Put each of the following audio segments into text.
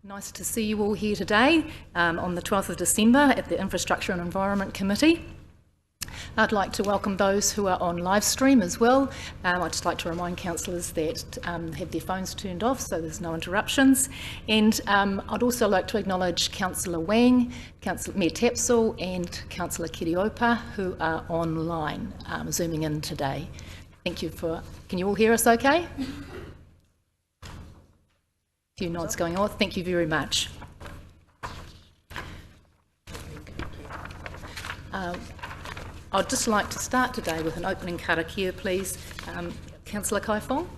Nice to see you all here today on the 12th of December at the Infrastructure and Environment Committee. I'd like to welcome those who are on live stream as well. I'd just like to remind councillors that have their phones turned off so there's no interruptions. And I'd also like to acknowledge Councillor Wang, Mayor Tapsell and Councillor Kiriopa who are online zooming in today. Thank you for, can you all hear us okay? A few nods going on, thank you very much. I'd just like to start today with an opening karakia, please. Councillor Kaifong.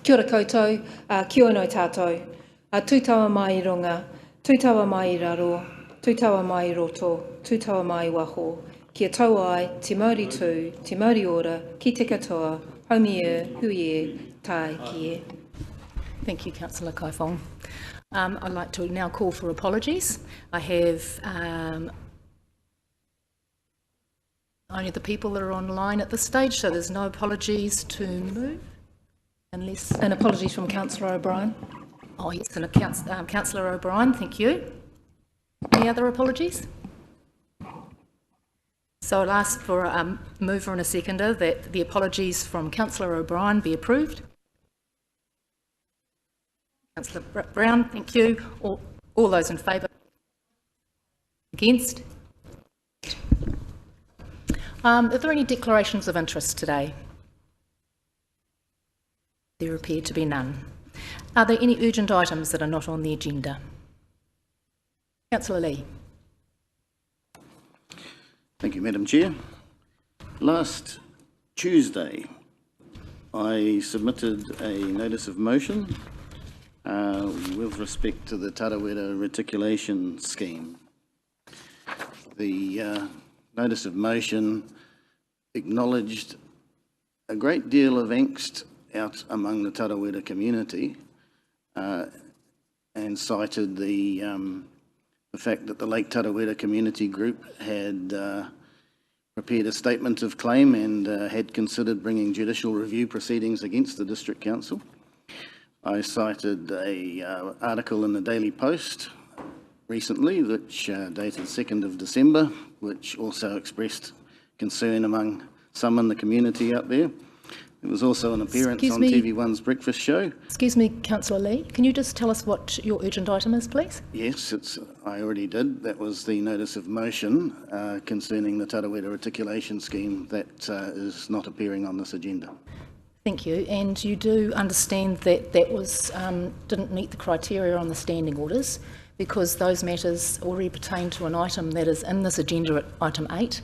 Kia ora koutou, kia anō tātou. Tūtawa mai I runga, tūtawa mai I raro, tūtawa mai I roto, tūtawa mai I waho. Kia tau ai, te Māori tū, te Māori ora, ki te katoa, haumie, huie, tai kie. Thank you, Councillor Kaifong. I'd like to now call for apologies. I have only the people that are online at this stage, so there's no apologies to move. Unless... And apologies from Councillor O'Brien. Oh yes, and Councillor O'Brien, thank you. Any other apologies? So I'll ask for a mover and a seconder that the apologies from Councillor O'Brien be approved. Councillor Brown, thank you. All those in favour? Against? Are there any declarations of interest today? There appear to be none. Are there any urgent items that are not on the agenda? Councillor Lee. Thank you, Madam Chair. Last Tuesday, I submitted a notice of motion with respect to the Tarawera reticulation scheme. The notice of motion acknowledged a great deal of angst out among the Tarawera community and cited the fact that the Lake Tarawera Community Group had prepared a statement of claim and had considered bringing judicial review proceedings against the District Council. I cited an article in the Daily Post recently, which dated 2nd of December, which also expressed concern among some in the community out there. There was also an appearance on TV1's Breakfast Show. Excuse me, Councillor Lee, can you just tell us what your urgent item is, please? Yes, I already did. That was the notice of motion concerning the Tarawera reticulation scheme that is not appearing on this agenda. Thank you. And you do understand that that was didn't meet the criteria on the standing orders because those matters already pertain to an item that is in this agenda at item 8.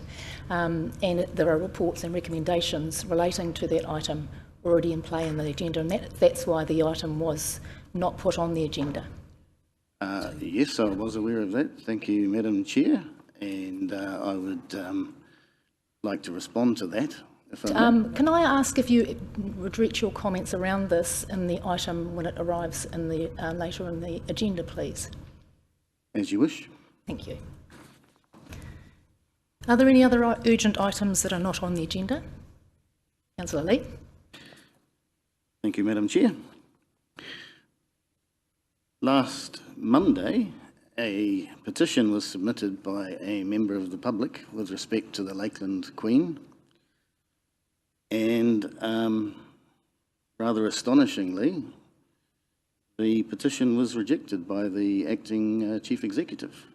And there are reports and recommendations relating to that item already in play in the agenda, and that's why the item was not put on the agenda. Yes, I was aware of that. Thank you, Madam Chair, and I would like to respond to that. If can I ask if you would reach your comments around this in the item when it arrives in the later in the agenda, please? As you wish. Thank you. Are there any other urgent items that are not on the agenda? Councillor Lee. Thank you, Madam Chair. Last Monday, a petition was submitted by a member of the public with respect to the Lakeland Queen, and rather astonishingly, the petition was rejected by the acting Chief Executive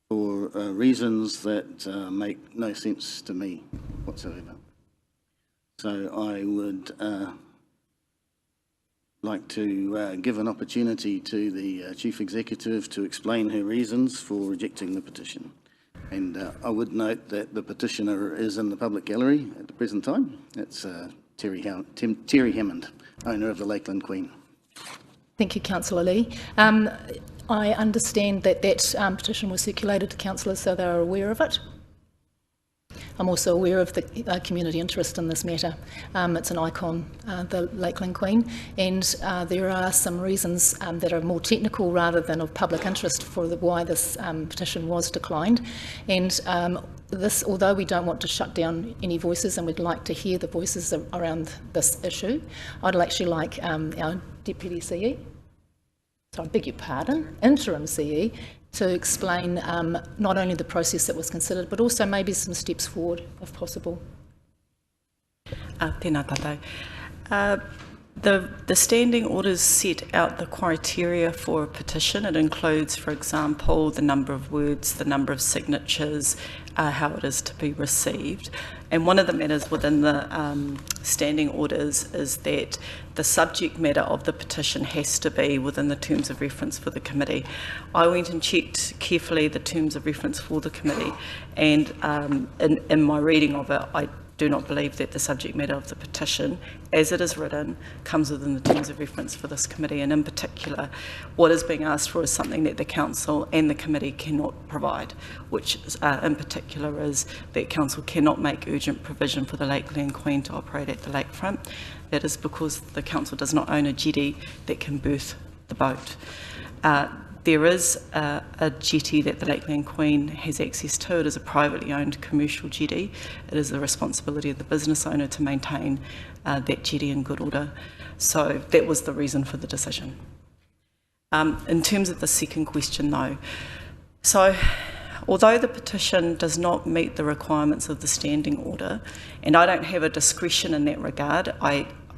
for reasons that make no sense to me whatsoever. So I would like to give an opportunity to the Chief Executive to explain her reasons for rejecting the petition. And I would note that the petitioner is in the public gallery at the present time. It's Terry Hammond, owner of the Lakeland Queen. Thank you, Councillor Lee. I understand that that petition was circulated to councillors so they are aware of it. I'm also aware of the community interest in this matter. It's an icon, the Lakeland Queen, and there are some reasons that are more technical rather than of public interest for why this petition was declined. And this, although we don't want to shut down any voices and we'd like to hear the voices around this issue, I'd actually like our Deputy CE, so I beg your pardon, Interim CE, to explain not only the process that was considered, but also maybe some steps forward, if possible. Tēnā tātou. The standing orders set out the criteria for a petition. It includes, for example, the number of words, the number of signatures, how it is to be received. And one of the matters within the standing orders is that the subject matter of the petition has to be within the terms of reference for the committee. I went and checked carefully the terms of reference for the committee, and in my reading of it, I do not believe that the subject matter of the petition, as it is written, comes within the terms of reference for this committee. And in particular, what is being asked for is something that the council and the committee cannot provide, which in particular is that council cannot make urgent provision for the Lakeland Queen to operate at the lakefront. That is because the council does not own a jetty that can berth the boat. There is a jetty that the Lakeland Queen has access to. It is a privately owned commercial jetty. It is the responsibility of the business owner to maintain that jetty in good order. So that was the reason for the decision. In terms of the second question though, so although the petition does not meet the requirements of the standing order, and I don't have a discretion in that regard,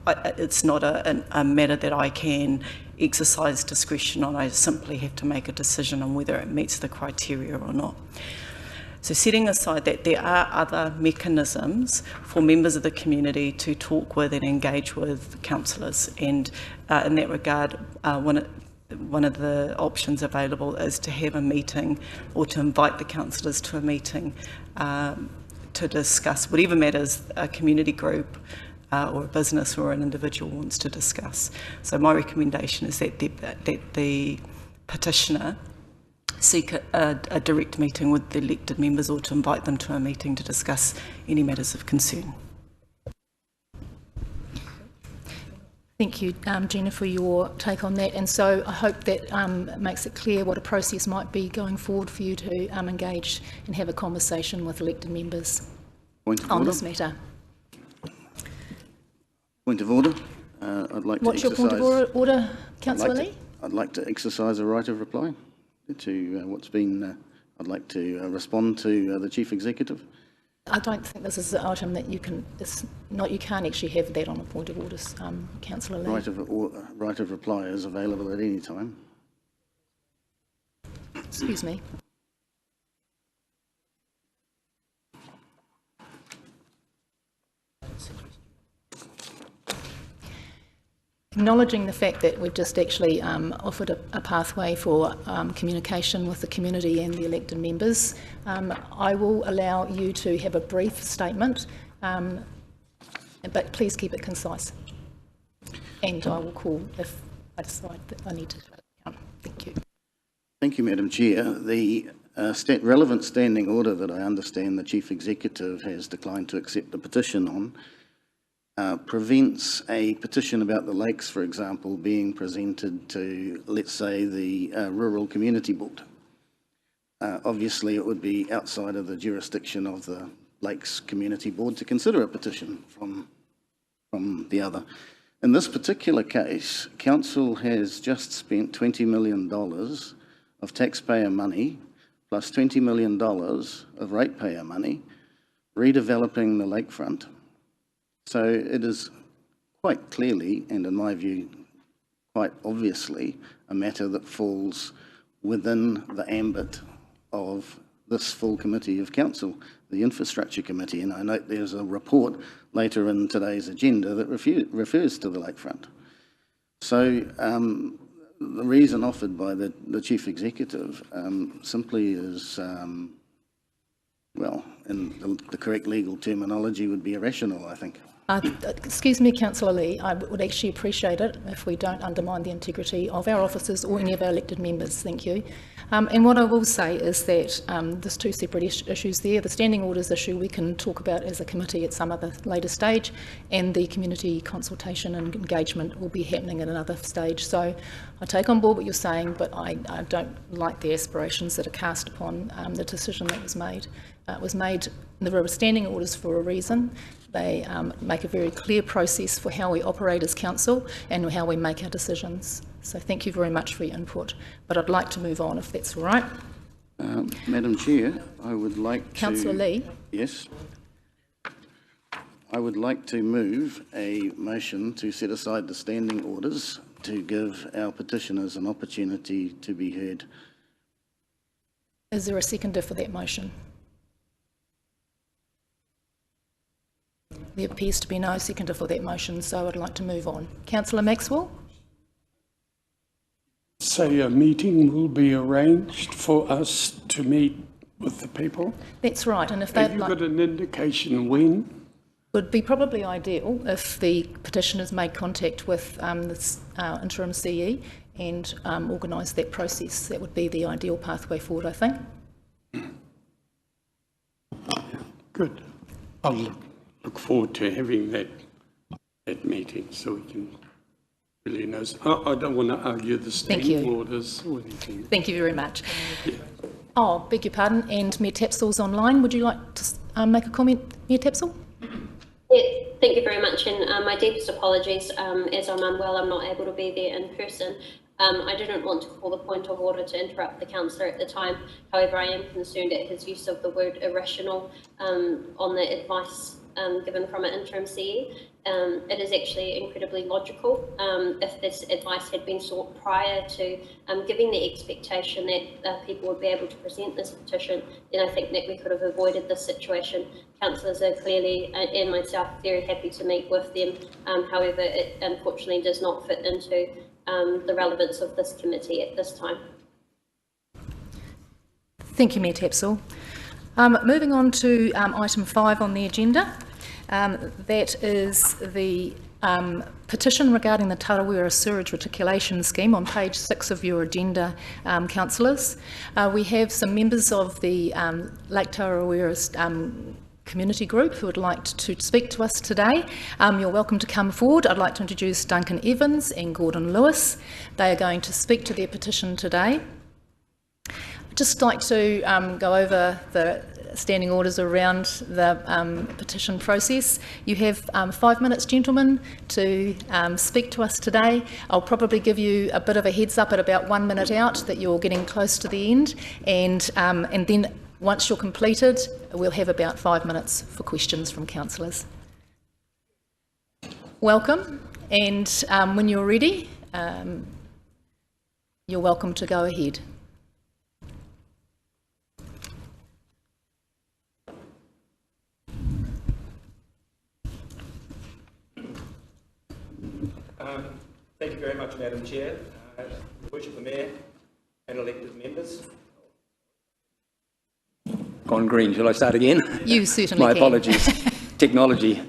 it's not a matter that I can exercise discretion on. I simply have to make a decision on whether it meets the criteria or not. So setting aside that, there are other mechanisms for members of the community to talk with and engage with councillors, and in that regard, one of the options available is to have a meeting or to invite the councillors to a meeting to discuss whatever matters a community group or a business or an individual wants to discuss. So my recommendation is that the petitioner seek a direct meeting with the elected members or to invite them to a meeting to discuss any matters of concern. Thank you, Gina, for your take on that. And so I hope that makes it clear what a process might be going forward for you to engage and have a conversation with elected members on this matter. Point of order. I'd like to What's your point of order, Councillor Lee? I'd like to exercise a right of reply to what's been. I'd like to respond to the Chief Executive. I don't think this is an item that you can. You can't actually have that on a point of orders, Councillor Lee. Right of reply is available at any time. Excuse me. Acknowledging the fact that we've just actually offered a pathway for communication with the community and the elected members, I will allow you to have a brief statement, but please keep it concise. And I will call if I decide that I need to shut it down. Thank you. Thank you, Madam Chair. The relevant standing order that I understand the Chief Executive has declined to accept the petition on prevents a petition about the lakes, for example, being presented to, let's say, the Rural Community Board. Obviously, it would be outside of the jurisdiction of the Lakes Community Board to consider a petition from the other. In this particular case, Council has just spent $20 million of taxpayer money plus $20 million of ratepayer money redeveloping the lakefront. So it is quite clearly, and in my view, quite obviously, a matter that falls within the ambit of this full committee of council, the Infrastructure Committee. And I note there's a report later in today's agenda that refers to the lakefront. So the reason offered by the Chief Executive simply is, well, in the correct legal terminology would be irrational, I think. Excuse me, Councillor Lee, I would actually appreciate it if we don't undermine the integrity of our officers or any of our elected members. Thank you. And what I will say is that there's two separate issues there. The standing orders issue we can talk about as a committee at some other later stage, and the community consultation and engagement will be happening at another stage. So I take on board what you're saying, but I don't like the aspirations that are cast upon the decision that was made. It was made, there were standing orders for a reason. They make a very clear process for how we operate as council and how we make our decisions. So thank you very much for your input, but I'd like to move on if that's all right. Madam Chair, I would like to... Councillor Lee. Yes. I would like to move a motion to set aside the standing orders to give our petitioners an opportunity to be heard. Is there a seconder for that motion? There appears to be no seconder for that motion, so I'd like to move on. Councillor Maxwell? Say a meeting will be arranged for us to meet with the people. That's right, and if they'd Have you got an indication when? Would be probably ideal if the petitioners made contact with this interim CE and organised that process. That would be the ideal pathway forward, I think. Good. I'll look forward to having that meeting so we can really know. I don't want to argue the standing orders or anything. Thank you very much. Yeah. Oh, beg your pardon, and Mayor Tapsell's online. Would you like to make a comment, Mayor Tapsell? Yeah, thank you very much, and my deepest apologies. As I'm unwell, I'm not able to be there in person. I didn't want to call the point of order to interrupt the councillor at the time. However, I am concerned at his use of the word irrational on the advice given from an interim CE. It is actually incredibly logical. If this advice had been sought prior to giving the expectation that people would be able to present this petition, then I think that we could have avoided this situation. Councillors are clearly, and myself, very happy to meet with them. However, it unfortunately does not fit into the relevance of this committee at this time. Thank you, Mayor Tapsell. Moving on to item 5 on the agenda. That is the petition regarding the Tarawera Sewerage Reticulation Scheme on page 6 of your agenda, councillors. We have some members of the Lake Tarawera community group who would like to speak to us today. You're welcome to come forward. I'd like to introduce Duncan Evans and Gordon Lewis. They are going to speak to their petition today. I'd just like to go over the standing orders around the petition process. You have 5 minutes, gentlemen, to speak to us today. I'll probably give you a bit of a heads up at about 1 minute out that you're getting close to the end, and then once you're completed, we'll have about 5 minutes for questions from councillors. Welcome, and when you're ready, you're welcome to go ahead. Thank you very much, Madam Chair, Your Worship the Mayor and elected members. Gone green, shall I start again? You certainly My can. apologies. Technology.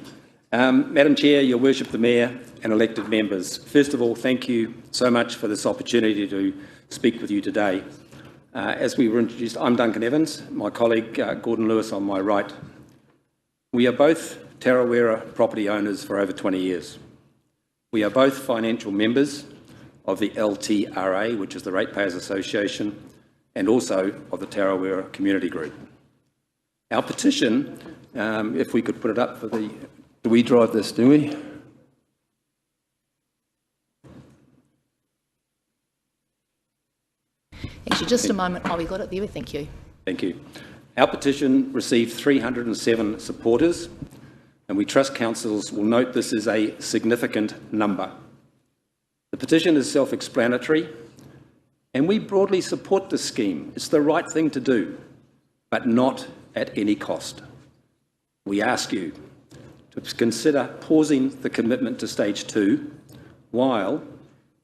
Madam Chair, Your Worship the Mayor and elected members. First of all, thank you so much for this opportunity to speak with you today. As we were introduced, I'm Duncan Evans, my colleague Gordon Lewis on my right. We are both Tarawera property owners for over 20 years. We are both financial members of the LTRA, which is the Ratepayers Association, and also of the Tarawera Community Group. Our petition, if we could put it up for the... Do we drive this, do we? Actually, just a moment while we got it there. Thank you. Thank you. Our petition received 307 supporters, and we trust councillors will note this is a significant number. The petition is self-explanatory, and we broadly support the scheme. It's the right thing to do, but not at any cost. We ask you to consider pausing the commitment to stage 2 while,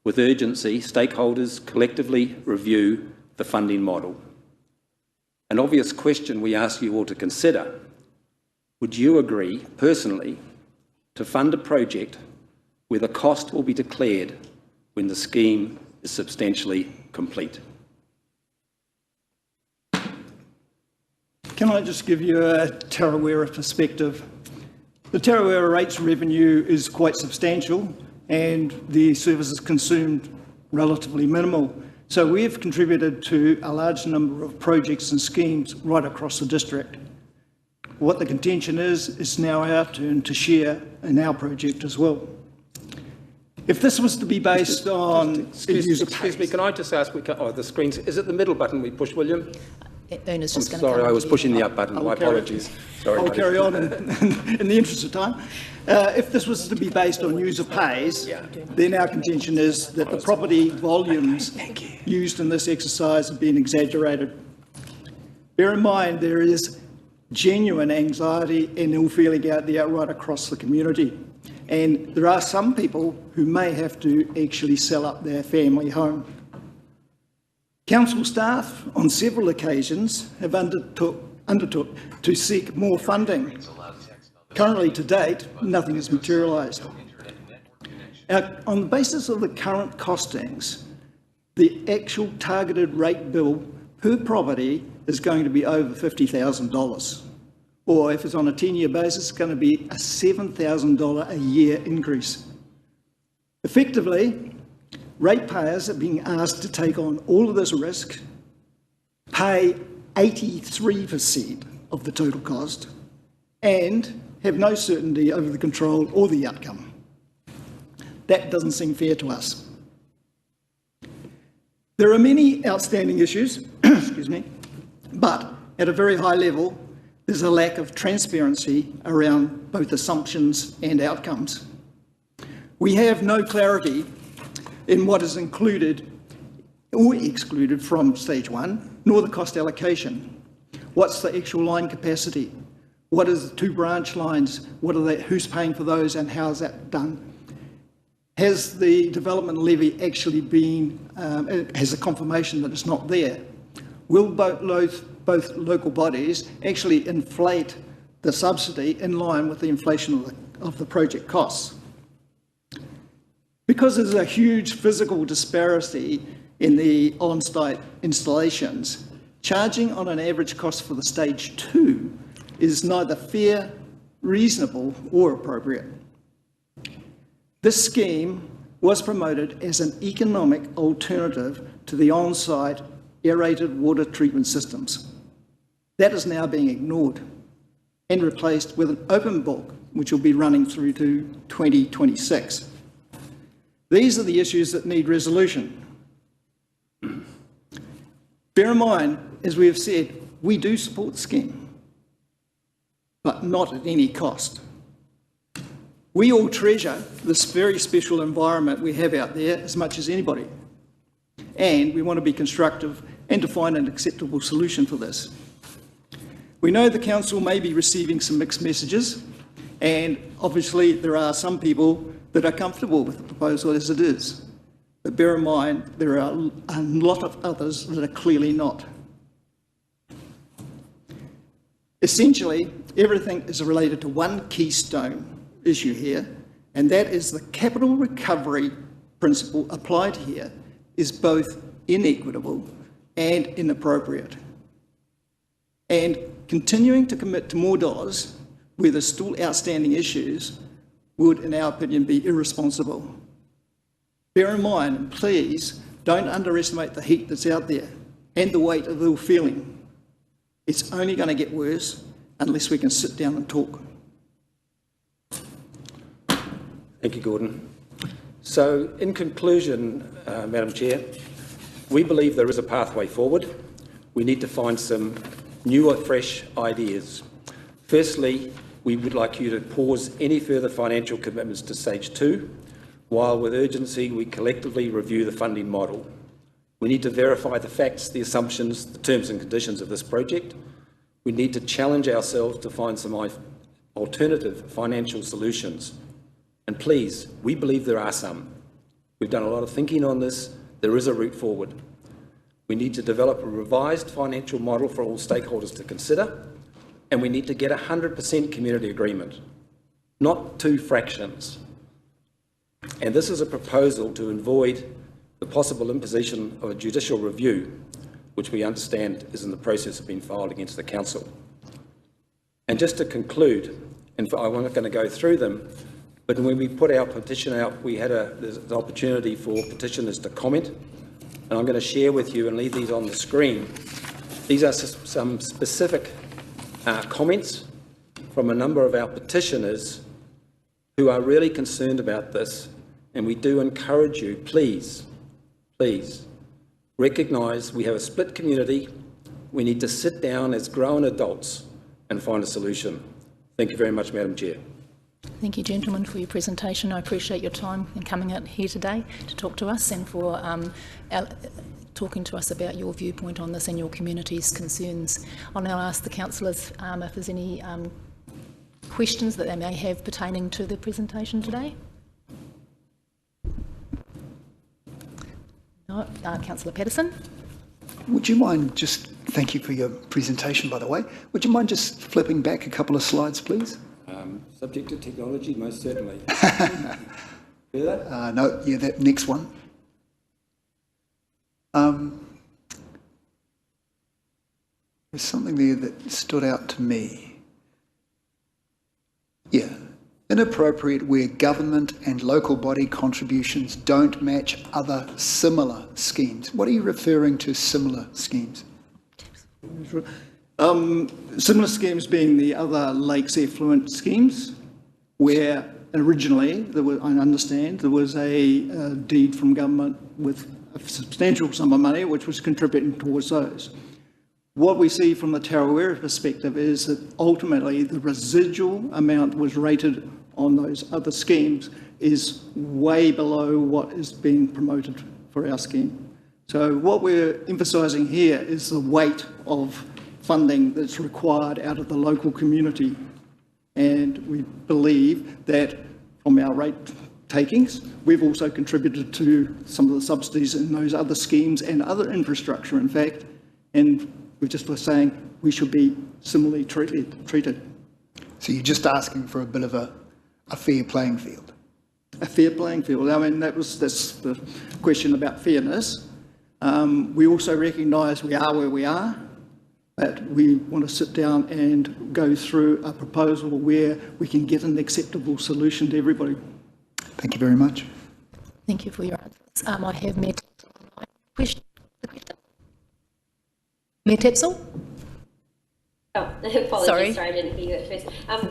with urgency, stakeholders collectively review the funding model. An obvious question we ask you all to consider: would you agree personally to fund a project where the cost will be declared when the scheme is substantially complete? Can I just give you a Tarawera perspective? The Tarawera rates revenue is quite substantial and the services consumed relatively minimal. So we have contributed to a large number of projects and schemes right across the district. What the contention is, it's now our turn to share in our project as well. If this was to be based on... Excuse me, can I just ask, the screens, is it the middle button we push, William? Una's just going to Sorry, I was pushing the now. up button. My apologies. Sorry, I'll carry on in the interest of time. If this was to be based on user pays, then our contention is that the property volumes used in this exercise have been exaggerated. Bear in mind there is genuine anxiety and ill feeling out there right across the community. And there are some people who may have to actually sell up their family home. Council staff on several occasions have undertook to seek more funding. Currently, to date, nothing has materialised. On the basis of the current costings, the actual targeted rate bill per property is going to be over $50,000. Or if it's on a 10-year basis, it's going to be a $7,000 a year increase. Effectively, ratepayers are being asked to take on all of this risk, pay 83% of the total cost, and have no certainty over the control or the outcome. That doesn't seem fair to us. There are many outstanding issues, excuse me, but at a very high level, there's a lack of transparency around both assumptions and outcomes. We have no clarity in what is included or excluded from stage one, nor the cost allocation. What's the actual line capacity? What is the 2 branch lines? What are they? Who's paying for those and how is that done? Has the development levy actually been, has a confirmation that it's not there? Will both local bodies actually inflate the subsidy in line with the inflation of the project costs? Because there's a huge physical disparity in the on-site installations, charging on an average cost for the stage 2 is neither fair, reasonable, or appropriate. This scheme was promoted as an economic alternative to the on-site aerated water treatment systems. That is now being ignored and replaced with an open book, which will be running through to 2026. These are the issues that need resolution. Bear in mind, as we have said, we do support the scheme, but not at any cost. We all treasure this very special environment we have out there as much as anybody, and we want to be constructive and to find an acceptable solution for this. We know the council may be receiving some mixed messages, and obviously there are some people that are comfortable with the proposal as it is. But bear in mind, there are a lot of others that are clearly not. Essentially, everything is related to one keystone issue here, and that is the capital recovery principle applied here is both inequitable and inappropriate. And continuing to commit to more dollars where there's still outstanding issues would, in our opinion, be irresponsible. Bear in mind, and please, don't underestimate the heat that's out there and the weight of ill feeling. It's only going to get worse unless we can sit down and talk. Thank you, Gordon. So, in conclusion, Madam Chair, we believe there is a pathway forward. We need to find some new or fresh ideas. Firstly, we would like you to pause any further financial commitments to stage 2, while with urgency we collectively review the funding model. We need to verify the facts, the assumptions, the terms and conditions of this project. We need to challenge ourselves to find some alternative financial solutions. And please, we believe there are some. We've done a lot of thinking on this. There is a route forward. We need to develop a revised financial model for all stakeholders to consider, and we need to get 100% community agreement. not 2 fractions. And this is a proposal to avoid the possible imposition of a judicial review, which we understand is in the process of being filed against the council. And just to conclude, and I'm not going to go through them, but when we put our petition out, we had there's an opportunity for petitioners to comment, and I'm going to share with you and leave these on the screen. These are some specific comments from a number of our petitioners who are really concerned about this, and we do encourage you, please recognise we have a split community. We need to sit down as grown adults and find a solution. Thank you very much, Madam Chair. Thank you, gentlemen, for your presentation. I appreciate your time in coming out here today to talk to us and for talking to us about your viewpoint on this and your community's concerns. I'll now ask the councillors if there's any questions that they may have pertaining to the presentation today. No, Councillor Patterson. Would you mind just, thank you for your presentation, by the way. Would you mind just flipping back a couple of slides, please? Subject to technology, most certainly. No, yeah, that next one. There's something there that stood out to me. Yeah. Inappropriate where government and local body contributions don't match other similar schemes. What are you referring to, similar schemes? Similar schemes being the other lakes effluent schemes, where originally, I understand, there was a deed from government with a substantial sum of money which was contributing towards those. What we see from the Tarawera perspective is that ultimately the residual amount was rated on those other schemes is way below what is being promoted for our scheme. So what we're emphasising here is the weight of funding that's required out of the local community. And we believe that from our rate takings, we've also contributed to some of the subsidies in those other schemes and other infrastructure, in fact, and we just were saying we should be similarly treated. So you're just asking for a bit of a fair playing field? A fair playing field. I mean, that's the question about fairness. We also recognise we are where we are, but we want to sit down and go through a proposal where we can get an acceptable solution to everybody. Thank you very much. Thank you for your answers. I have Mayor question. Mayor Tepsell? Oh, apologies, Sorry, I didn't hear you at first.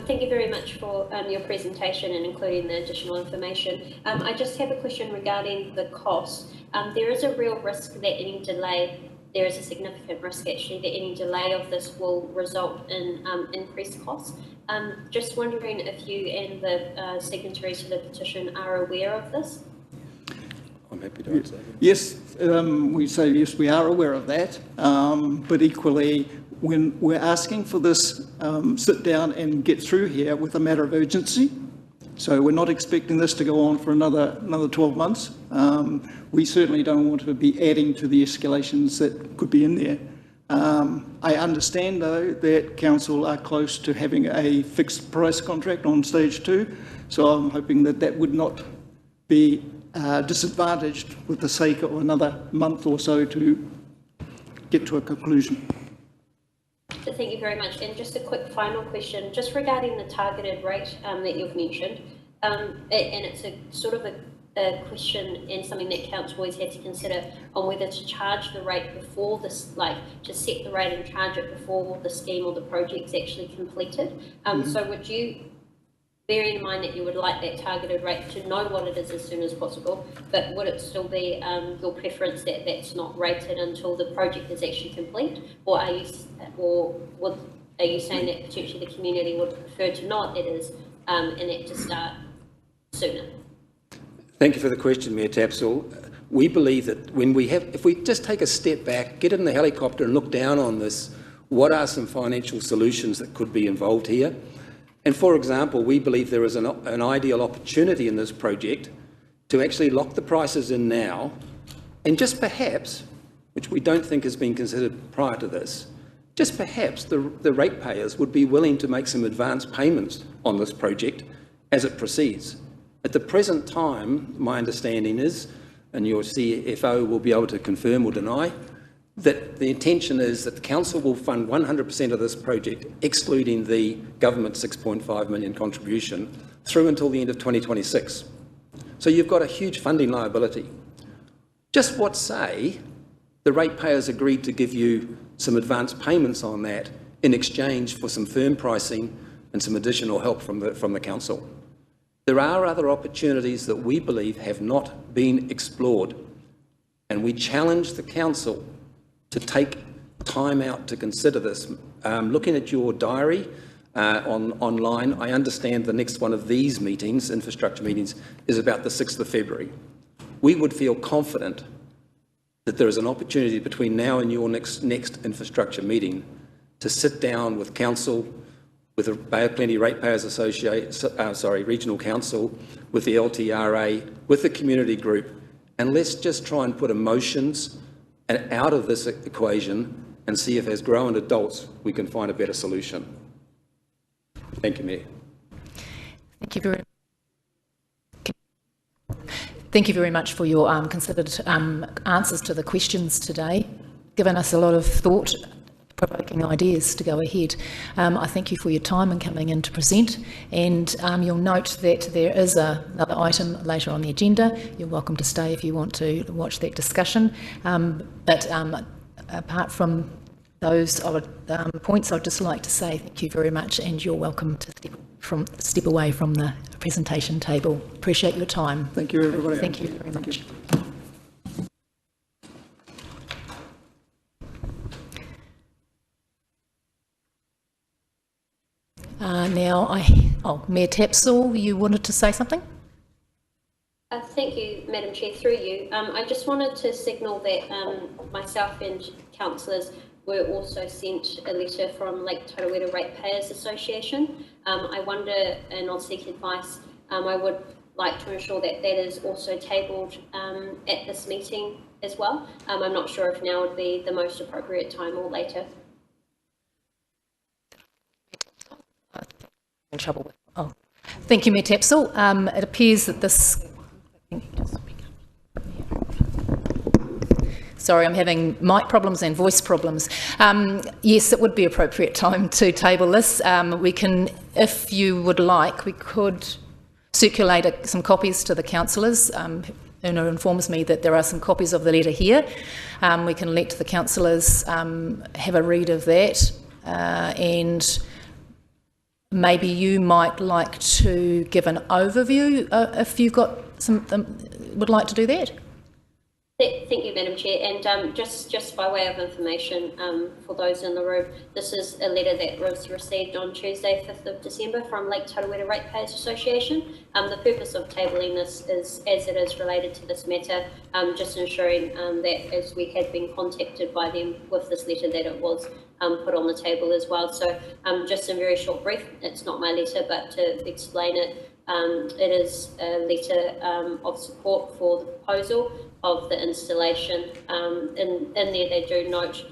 Thank you very much for your presentation and including the additional information. I just have a question regarding the cost. There is a real risk that any delay, there is a significant risk actually that any delay of this will result in increased costs. Just wondering if you and the signatories to the petition are aware of this? I'm happy to answer that. Yes, we say yes, we are aware of that, but equally, when we're asking for this sit down and get through here with a matter of urgency, so we're not expecting this to go on for another 12 months. We certainly don't want to be adding to the escalations that could be in there. I understand though that council are close to having a fixed price contract on stage 2, so I'm hoping that that would not be disadvantaged with the sake of another month or so to get to a conclusion. So thank you very much. And just a quick final question, just regarding the targeted rate that you've mentioned, and it's a sort of a question and something that council always had to consider on whether to charge the rate before this, like to set the rate and charge it before the scheme or the project's actually completed. So would you, bearing in mind that you would like that targeted rate to know what it is as soon as possible, but would it still be your preference that that's not rated until the project is actually complete, or are you saying that potentially the community would prefer to know what that is and that to start sooner? Thank you for the question, Mayor Tapsell. We believe that if we just take a step back, get in the helicopter and look down on this, what are some financial solutions that could be involved here? And for example, we believe there is an ideal opportunity in this project to actually lock the prices in now, and just perhaps, which we don't think has been considered prior to this, just perhaps the ratepayers would be willing to make some advance payments on this project as it proceeds. At the present time, my understanding is, and your CFO will be able to confirm or deny, that the intention is that the council will fund 100% of this project, excluding the government 6.5 million contribution, through until the end of 2026. So you've got a huge funding liability. Just what say the ratepayers agreed to give you some advance payments on that in exchange for some firm pricing and some additional help from the council. There are other opportunities that we believe have not been explored, and we challenge the council to take time out to consider this. Looking at your diary online, I understand the next one of these meetings, infrastructure meetings, is about the 6th of February. We would feel confident that there is an opportunity between now and your next infrastructure meeting to sit down with council, with the Bay of Plenty Ratepayers Regional Council, with the LTRA, with the community group, and let's just try and put emotions out of this equation and see if as grown adults we can find a better solution. Thank you, Mayor. Thank you very much for your considered answers to the questions today, given us a lot of thought-provoking ideas to go ahead. I thank you for your time and coming in to present, and you'll note that there is another item later on the agenda. You're welcome to stay if you want to watch that discussion. But apart from those points, I'd just like to say thank you very much, and you're welcome to step away from the presentation table. Appreciate your time. Thank you, everybody. Thank you very much. Mayor Tapsell, you wanted to say something? Thank you, Madam Chair, through you. I just wanted to signal that myself and councillors were also sent a letter from Lake Tarawera Ratepayers Association. I wonder, and I'll seek advice, I would like to ensure that that is also tabled at this meeting as well. I'm not sure if now would be the most appropriate time or later. In trouble with. Oh, thank you, Mayor Tapsell. It appears that this. Sorry, I'm having mic problems and voice problems. Yes, it would be appropriate time to table this. We can, if you would like, we could circulate some copies to the councillors. Una informs me that there are some copies of the letter here. We can let the councillors have a read of that, and maybe you might like to give an overview if you've got would like to do that. Thank you, Madam Chair. And just by way of information for those in the room, this is a letter that was received on Tuesday, 5th of December from Lake Tarawera Ratepayers Association. The purpose of tabling this is, as it is related to this matter, just ensuring that as we had been contacted by them with this letter, that it was put on the table as well. So just in very short brief, it's not my letter, but to explain it, it is a letter of support for the proposal of the installation. In there they do note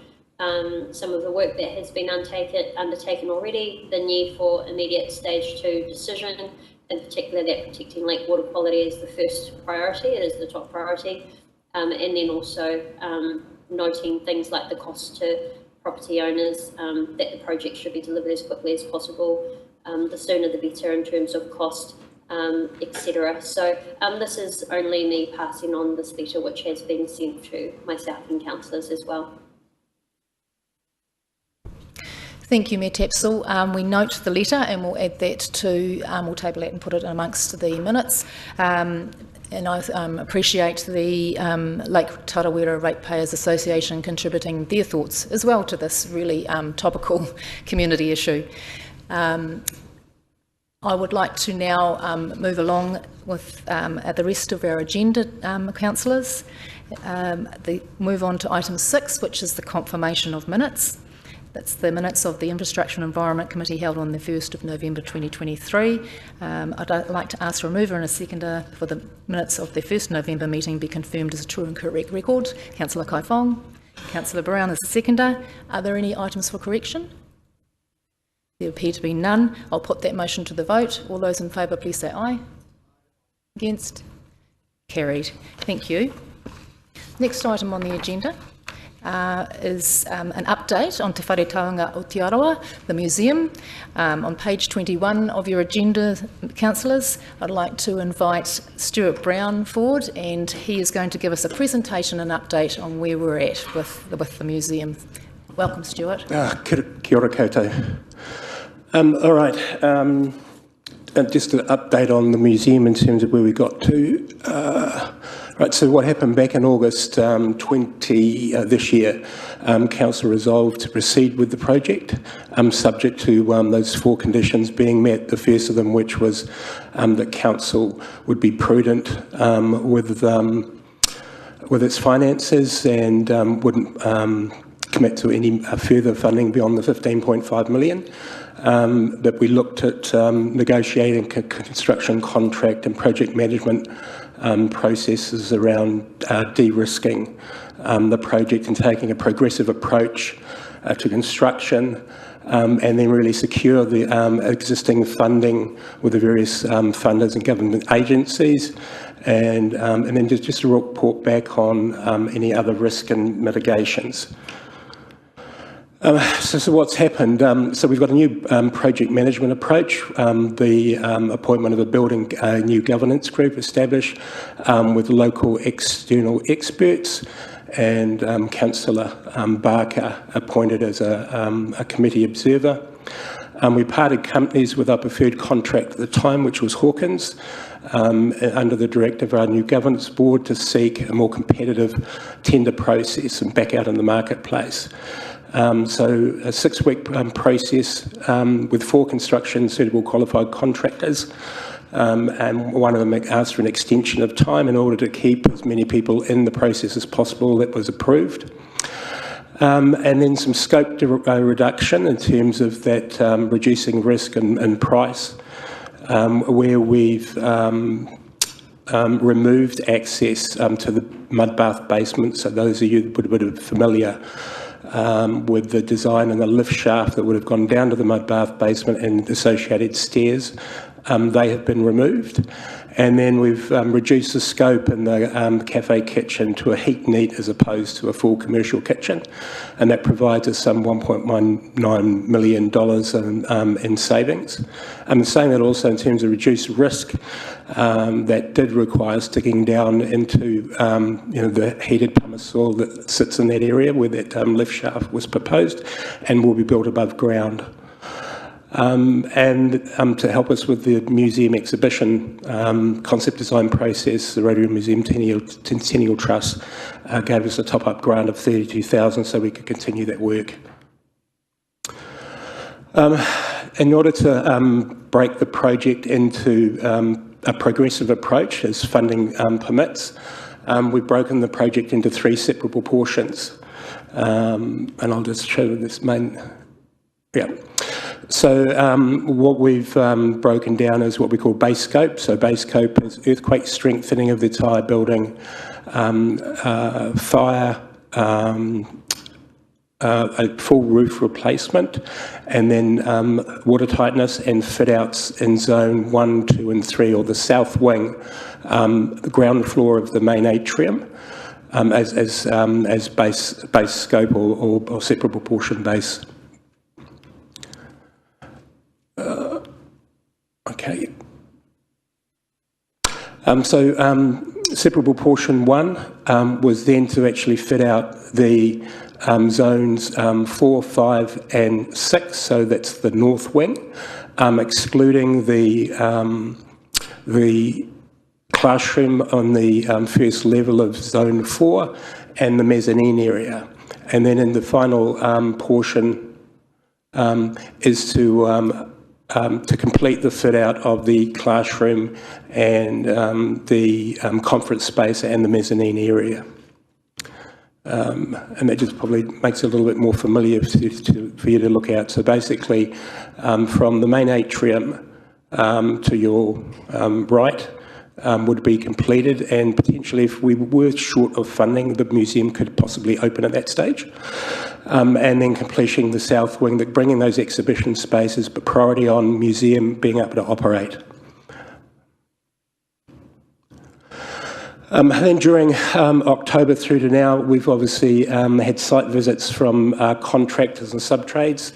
some of the work that has been undertaken already, the need for immediate stage 2 decision, in particular that protecting lake water quality is the first priority, it is the top priority, and then also noting things like the cost to property owners, that the project should be delivered as quickly as possible, the sooner the better in terms of cost, etc. So this is only me passing on this letter, which has been sent to myself and councillors as well. Thank you, Mayor Tapsell. We note the letter and we'll add that to, we'll table that and put it amongst the minutes. And I appreciate the Lake Tarawera Ratepayers Association contributing their thoughts as well to this really topical community issue. I would like to now move along with the rest of our agenda, councillors. Move on to item 6, which is the confirmation of minutes. That's the minutes of the Infrastructure and Environment Committee held on the 1st of November 2023. I'd like to ask for a mover and a seconder for the minutes of the 1st November meeting be confirmed as a true and correct record. Councillor Kai Fong, Councillor Brown as the seconder. Are there any items for correction? There appear to be none. I'll put that motion to the vote. All those in favour, please say aye. Against? Carried. Thank you. Next item on the agenda is an update on Te Whare Taonga Aotearoa, the museum. On page 21 of your agenda, councillors, I'd like to invite Stuart Brown forward, and he is going to give us a presentation and update on where we're at with the museum. Welcome, Stuart. Kia ora koutou. All right, just an update on the museum in terms of where we got to. Right, so what happened back in August 20 this year, Council resolved to proceed with the project, subject to those 4 conditions being met, the first of them which was that Council would be prudent with its finances and wouldn't commit to any further funding beyond the 15.5 million. That we looked at negotiating a construction contract and project management processes around de-risking the project and taking a progressive approach to construction, and then really secure the existing funding with the various funders and government agencies, and then just to report back on any other risk and mitigations. So what's happened? So we've got a new project management approach, the appointment of a new governance group established with local external experts, and Councillor Barker appointed as a committee observer. We parted companies with our preferred contract at the time, which was Hawkins, under the directive of our new governance board to seek a more competitive tender process and back out in the marketplace. So a 6-week process with 4 construction suitable qualified contractors, and one of them asked for an extension of time in order to keep as many people in the process as possible. That was approved. And then some scope reduction in terms of that reducing risk and price, where we've removed access to the mud bath basement. So those of you that would have been familiar with the design and the lift shaft that would have gone down to the mud bath basement and associated stairs, they have been removed. And then we've reduced the scope in the cafe kitchen to a heat neat as opposed to a full commercial kitchen, and that provides us some $1.19 million in savings. I'm saying that also in terms of reduced risk, that did require us digging down into the heated pumice soil that sits in that area where that lift shaft was proposed and will be built above ground. And to help us with the museum exhibition concept design process, the Rotorua Museum Centennial Trust gave us a top-up grant of $32,000 so we could continue that work. In order to break the project into a progressive approach as funding permits, we've broken the project into 3 separable portions. And I'll just show this main... Yeah. So what we've broken down is what we call base scope. So base scope is earthquake strengthening of the entire building, fire, a full roof replacement, and then water tightness and fit outs in zone 1, 2 and 3, or the south wing, the ground floor of the main atrium, as base scope or separable portion base. Okay. Separable portion 1 was then to actually fit out the zones 4, 5 and 6, so that's the north wing, excluding the classroom on the first level of zone 4 and the mezzanine area. And then in the final portion is to complete the fit out of the classroom and the conference space and the mezzanine area. And that just probably makes it a little bit more familiar for you to look at. So basically, from the main atrium to your right, would be completed, and potentially if we were short of funding, the museum could possibly open at that stage. And then completing the south wing, bringing those exhibition spaces, but priority on museum being able to operate. And then during October through to now, we've obviously had site visits from contractors and subtrades.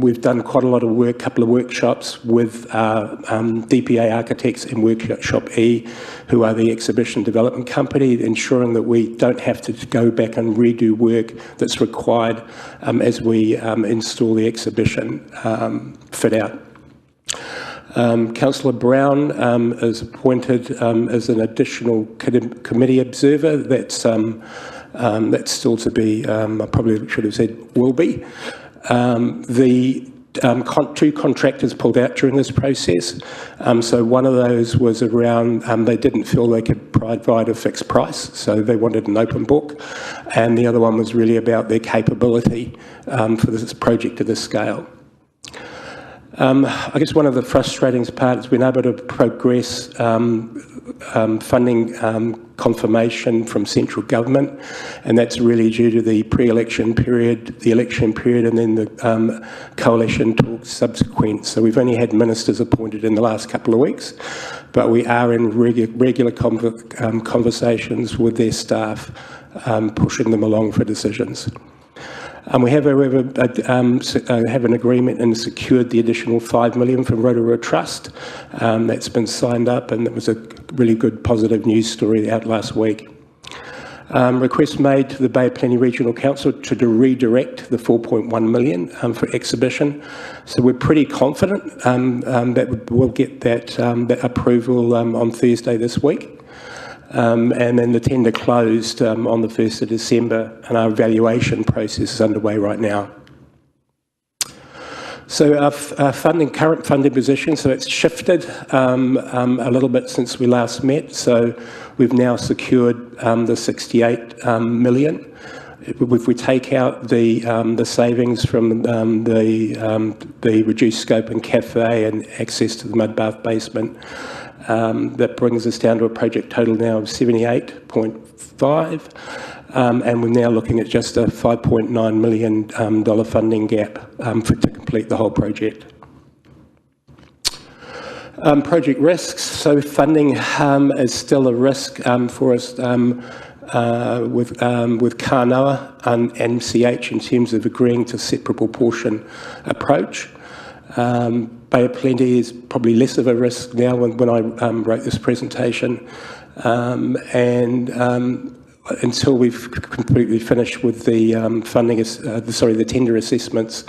We've done quite a lot of work, couple of workshops with DPA Architects and Workshop E, who are the exhibition development company, ensuring that we don't have to go back and redo work that's required as we install the exhibition fit out. Councillor Brown is appointed as an additional committee observer. That's still to be, I probably should have said will be. The two contractors pulled out during this process. So one of those was around, they didn't feel they could provide a fixed price, so they wanted an open book. And the other one was really about their capability for this project of this scale. I guess one of the frustrating parts has been able to progress funding confirmation from central government, and that's really due to the pre-election period, the election period, and then the coalition talks subsequent. So we've only had ministers appointed in the last couple of weeks, but we are in regular conversations with their staff, pushing them along for decisions. We have, however, have an agreement and secured the additional $5 million from Rotorua Trust. That's been signed up, and it was a really good positive news story out last week. Request made to the Bay of Plenty Regional Council to redirect the $4.1 million for exhibition. So we're pretty confident that we'll get that approval on Thursday this week. And then the tender closed on the 1st of December, and our evaluation process is underway right now. So our current funding position, so it's shifted a little bit since we last met. So we've now secured the 68 million. If we take out the savings from the reduced scope and cafe and access to the mud bath basement, that brings us down to a project total now of 78.5, and we're now looking at just a $5.9 million funding gap to complete the whole project. Project risks, so funding is still a risk for us with Kānoa and MCH in terms of agreeing to separable portion approach. Bay of Plenty is probably less of a risk now when I wrote this presentation, and until we've completely finished with the the tender assessments,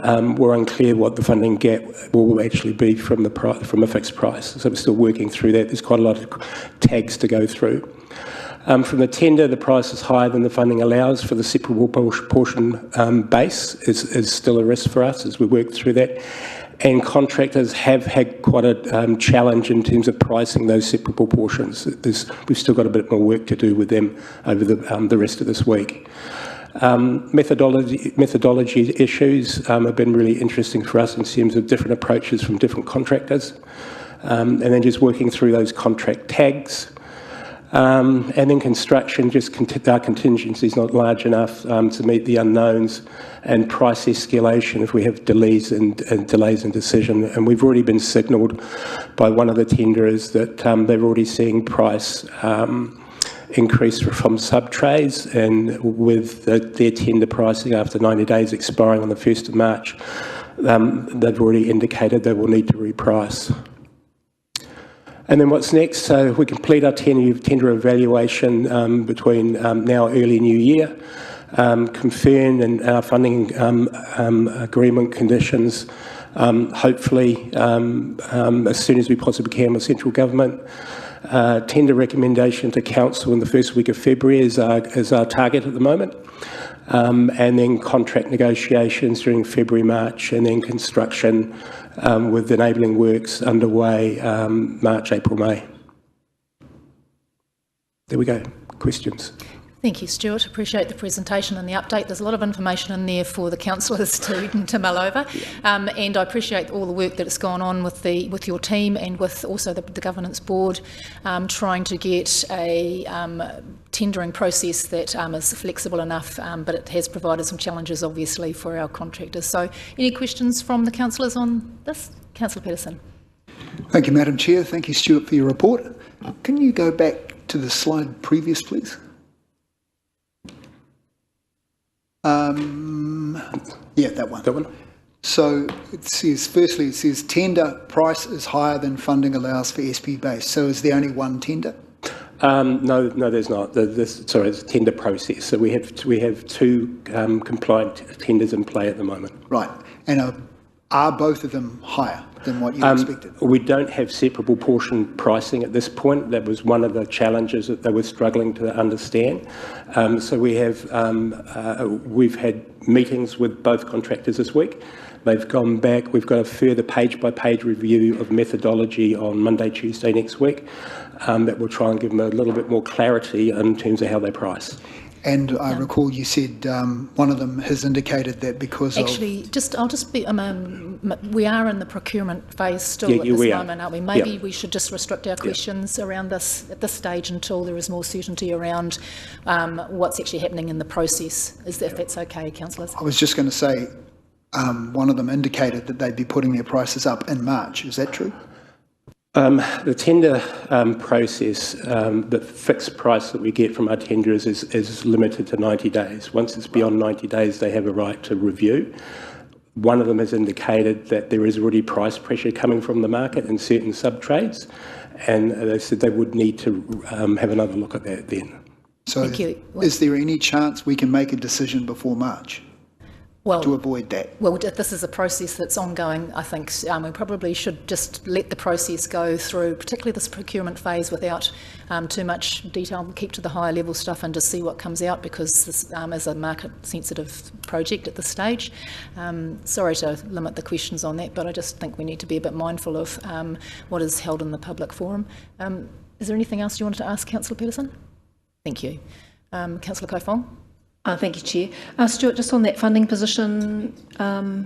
we're unclear what the funding gap will actually be from a fixed price. So we're still working through that. There's quite a lot of tags to go through. From the tender, the price is higher than the funding allows for the separable portion base is still a risk for us as we work through that. And contractors have had quite a challenge in terms of pricing those separable portions. We've still got a bit more work to do with them over the rest of this week. Methodology issues have been really interesting for us in terms of different approaches from different contractors, and then just working through those contract tags. And then construction, our contingency is not large enough to meet the unknowns, and price escalation if we have delays in decision. And we've already been signalled by one of the tenderers that they're already seeing price increase from sub-trades, and with their tender pricing after 90 days expiring on the 1st of March, they've already indicated they will need to reprice. And then what's next? So we complete our tender evaluation between now early new year, confirm and our funding agreement conditions, hopefully as soon as we possibly can with central government. Tender recommendation to council in the first week of February is our target at the moment. And then contract negotiations during February, March, and then construction with enabling works underway March, April, May. There we go. Questions? Thank you, Stuart. Appreciate the presentation and the update. There's a lot of information in there for the councillors to mull over, and I appreciate all the work that's gone on with your team and with also the governance board, trying to get a tendering process that is flexible enough, but it has provided some challenges, obviously, for our contractors. So, any questions from the councillors on this? Councillor Peterson. Thank you, Madam Chair. Thank you, Stuart, for your report. Can you go back to the slide previous, please? Yeah, that one. That one? So it says, firstly, it says tender price is higher than funding allows for SP base. So is there only one tender? No, there's not. It's a tender process. So we have two compliant tenders in play at the moment. Right. And are both of them higher than what you expected? We don't have separable portion pricing at this point. That was one of the challenges that they were struggling to understand. So we've had meetings with both contractors this week. They've gone back. We've got a further page-by-page review of methodology on Monday, Tuesday next week that will try and give them a little bit more clarity in terms of how they price. And I recall you said one of them has indicated that because actually, I'll just be. We are in the procurement phase still at this moment, aren't we? Maybe we should just restrict our questions around this at this stage until there is more certainty around what's actually happening in the process. If that's okay, councillors? I was just going to say, one of them indicated that they'd be putting their prices up in March. Is that true? The tender process, the fixed price that we get from our tenderers is limited to 90 days. Once it's beyond 90 days, they have a right to review. One of them has indicated that there is already price pressure coming from the market in certain sub-trades, and they said they would need to have another look at that then. So is there any chance we can make a decision before March? To avoid that? Well, this is a process that's ongoing, I think. We probably should just let the process go through, particularly this procurement phase, without too much detail. We'll keep to the higher level stuff and just see what comes out, because this is a market-sensitive project at this stage. Sorry to limit the questions on that, but I just think we need to be a bit mindful of what is held in the public forum. Is there anything else you wanted to ask, Councillor Peterson? Thank you. Councillor Kaifong? Thank you, Chair. Stuart, just on that funding position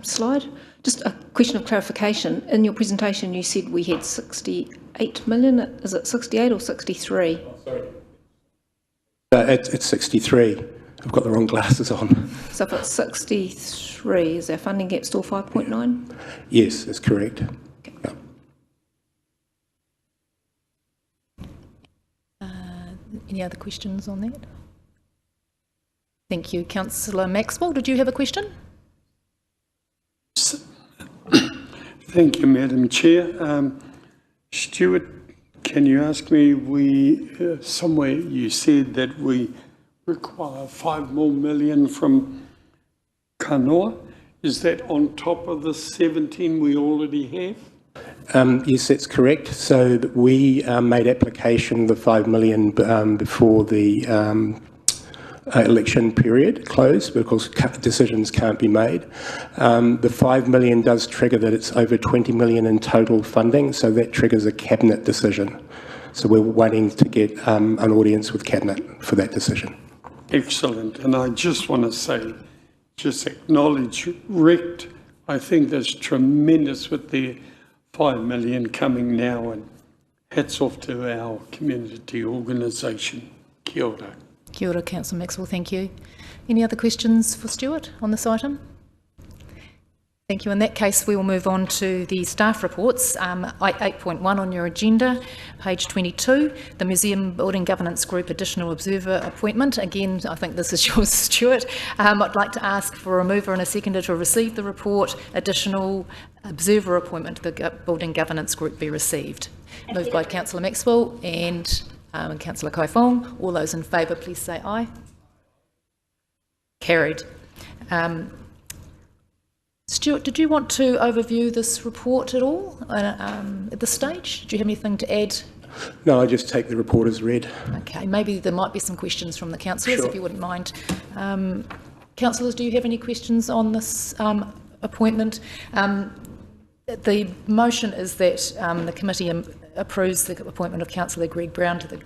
slide, just a question of clarification. In your presentation, you said we had 68 million. Is it 68 or 63? Oh, sorry. It's 63. I've got the wrong glasses on. So if it's 63, is our funding gap still 5.9? Yes, that's correct. Okay. Yeah. Any other questions on that? Thank you. Councillor Maxwell, did you have a question? Thank you, Madam Chair. Stuart, can you ask me, somewhere you said that we require $5 more million from Kanoa. Is that on top of the 17 we already have? Yes, that's correct. So we made application the $5 million before the election period closed, because decisions can't be made. The $5 million does trigger that it's over $20 million in total funding, so that triggers a cabinet decision. So we're waiting to get an audience with cabinet for that decision. Excellent. And I just want to say, just acknowledge RECT. I think that's tremendous with the $5 million coming now, and hats off to our community organisation. Kia ora. Kia ora, Councillor Maxwell, thank you. Any other questions for Stuart on this item? Thank you. In that case, we will move on to the staff reports. 8.1 on your agenda, page 22, the Museum Building Governance Group Additional Observer Appointment. Again, I think this is yours, Stuart. I'd like to ask for a mover and a seconder to receive the report. Additional Observer Appointment to the Building Governance Group be received. Moved by Councillor Maxwell and Councillor Kaifong. All those in favour, please say aye. Carried. Stuart, did you want to overview this report at all at this stage? Do you have anything to add? No, I just take the report as read. Okay, maybe there might be some questions from the councillors, Sure. if you wouldn't mind. Councillors, do you have any questions on this appointment? The motion is that the committee approves the appointment of Councillor Greg Brown to the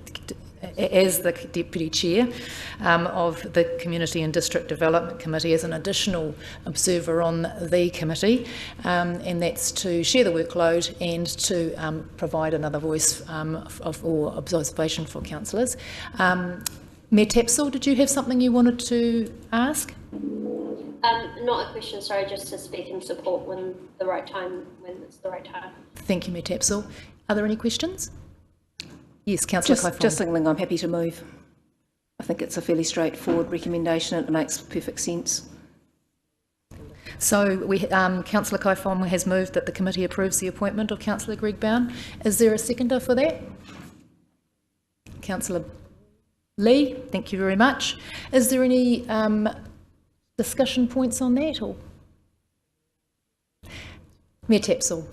as the Deputy Chair of the Community and District Development Committee as an additional observer on the committee, and that's to share the workload and to provide another voice or observation for councillors. Mayor Tapsell, did you have something you wanted to ask? Not a question, sorry, just to speak in support when it's the right time. Thank you, Mayor Tapsell. Are there any questions? Yes, Councillor Kaifong. Just signalling I'm happy to move. I think it's a fairly straightforward recommendation. It makes perfect sense. So Councillor Kaifong has moved that the committee approves the appointment of Councillor Greg Bown. Is there a seconder for that? Councillor Lee, thank you very much. Is there any discussion points on that? Or Mayor Tapsell.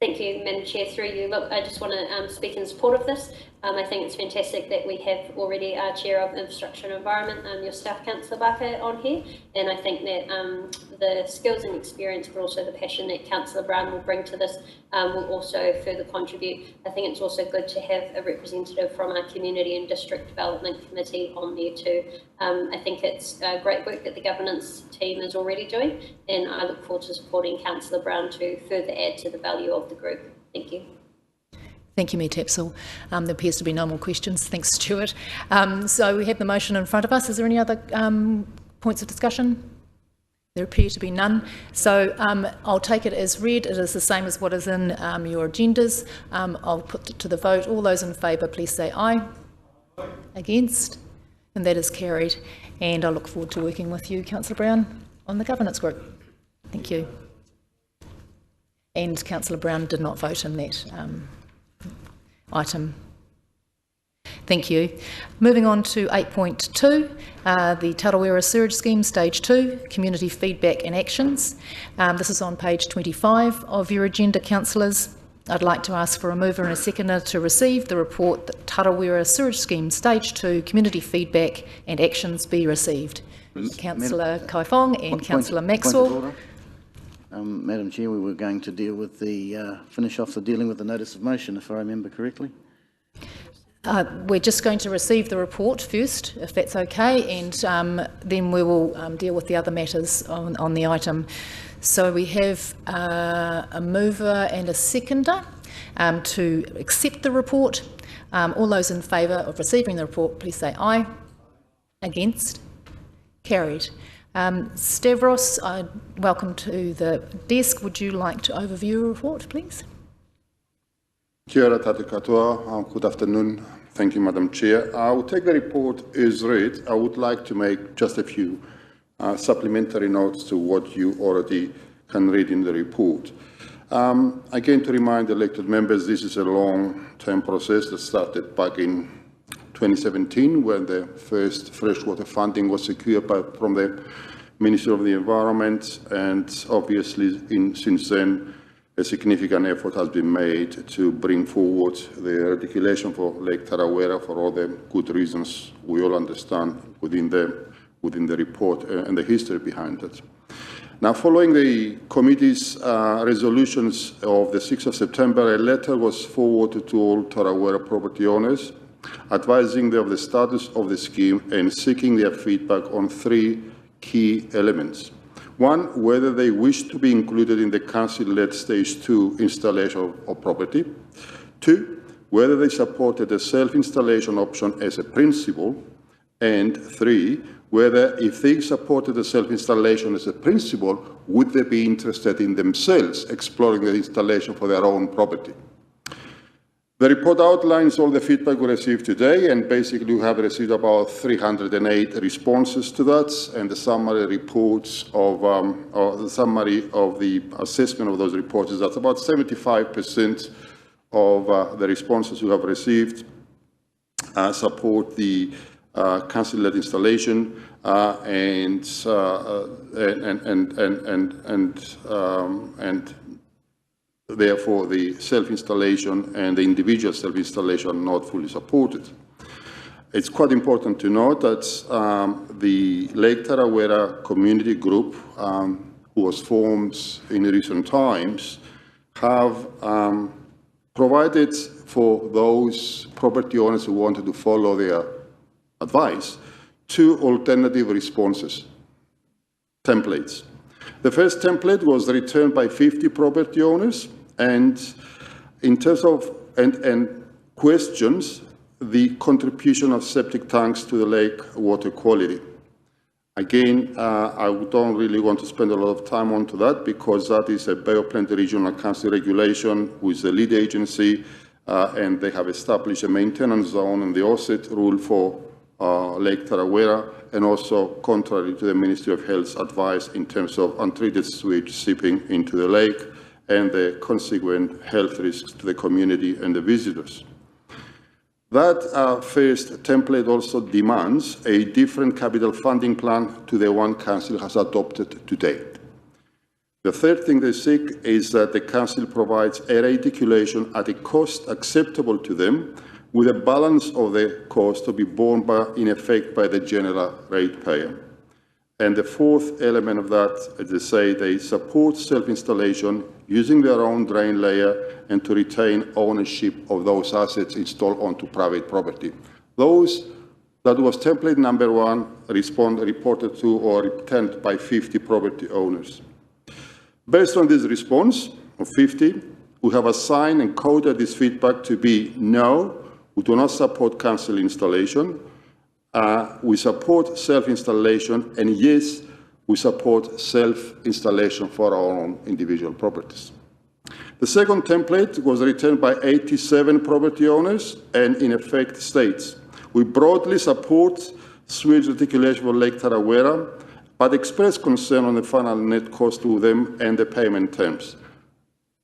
Thank you, Madam Chair. Through you, look, I just want to speak in support of this. I think it's fantastic that we have already our Chair of Infrastructure and Environment, yourself, Councillor Barker, on here, and I think that the skills and experience, but also the passion that Councillor Brown will bring to this will also further contribute. I think it's also good to have a representative from our Community and District Development Committee on there too. I think it's great work that the governance team is already doing, and I look forward to supporting Councillor Brown to further add to the value of the group. Thank you. Thank you, Mayor Tapsell. There appears to be no more questions. Thanks, Stuart. So we have the motion in front of us. Is there any other points of discussion? There appear to be none. So I'll take it as read. It is the same as what is in your agendas. I'll put it to the vote. All those in favour, please say aye. Aye. Against? And that is carried. And I look forward to working with you, Councillor Brown, on the governance group. Thank you. And Councillor Brown did not vote in that item. Thank you. Moving on to 8.2, the Tarawera Sewage Scheme Stage 2, Community Feedback and Actions. This is on page 25 of your agenda, councillors. I'd like to ask for a mover and a seconder to receive the report that Tarawera Sewage Scheme Stage 2, Community Feedback and Actions be received. Councillor Kaifong and Councillor Maxwell. Madam Chair, we were going to deal with the finish off the dealing with the notice of motion, if I remember correctly. We're just going to receive the report first, if that's okay, and then we will deal with the other matters on the item. So we have a mover and a seconder to accept the report. All those in favour of receiving the report, please say aye. Against? Carried. Stavros, welcome to the desk. Would you like to overview your report, please? Kia ora tātou katoa. Good afternoon. Thank you, Madam Chair. I will take the report as read. I would like to make just a few supplementary notes to what you already can read in the report. Again, to remind elected members, this is a long-term process that started back in 2017 when the first freshwater funding was secured from the Ministry of the Environment, and obviously since then a significant effort has been made to bring forward the reticulation for Lake Tarawera for all the good reasons we all understand within the report and the history behind it. Now, following the committee's resolutions of the 6th of September, a letter was forwarded to all Tarawera property owners advising them of the status of the scheme and seeking their feedback on three key elements. One, whether they wish to be included in the council-led Stage 2 installation of property. Two, whether they supported the self-installation option as a principle. And three, whether if they supported the self-installation as a principle, would they be interested in themselves exploring the installation for their own property. The report outlines all the feedback we received today, and basically we have received about 308 responses to that, and the summary reports of, or the summary of the assessment of those reports is that about 75% of the responses we have received support the council-led installation and therefore the self-installation and the individual self-installation are not fully supported. It's quite important to note that the Lake Tarawera community group, who was formed in recent times, have provided for those property owners who wanted to follow their advice 2 alternative responses, templates. The first template was returned by 50 property owners, and in terms of and questions the contribution of septic tanks to the lake water quality. Again, I don't really want to spend a lot of time onto that because that is a Bay of Plenty Regional Council regulation with the lead agency, and they have established a maintenance zone and the offset rule for Lake Tarawera, and also contrary to the Ministry of Health's advice in terms of untreated sewage seeping into the lake and the consequent health risks to the community and the visitors. That first template also demands a different capital funding plan to the one Council has adopted to date. The third thing they seek is that the Council provides a reticulation at a cost acceptable to them, with a balance of the cost to be borne by, in effect, by the general ratepayer. And the fourth element of that, as they say, they support self-installation using their own drain layer and to retain ownership of those assets installed onto private property. That was template number 1, reported to or returned by 50 property owners. Based on this response of 50, we have assigned and coded this feedback to be no, we do not support council installation. We support self-installation, and yes, we support self-installation for our own individual properties. The second template was returned by 87 property owners and in effect states, we broadly support sewage reticulation for Lake Tarawera, but express concern on the final net cost to them and the payment terms.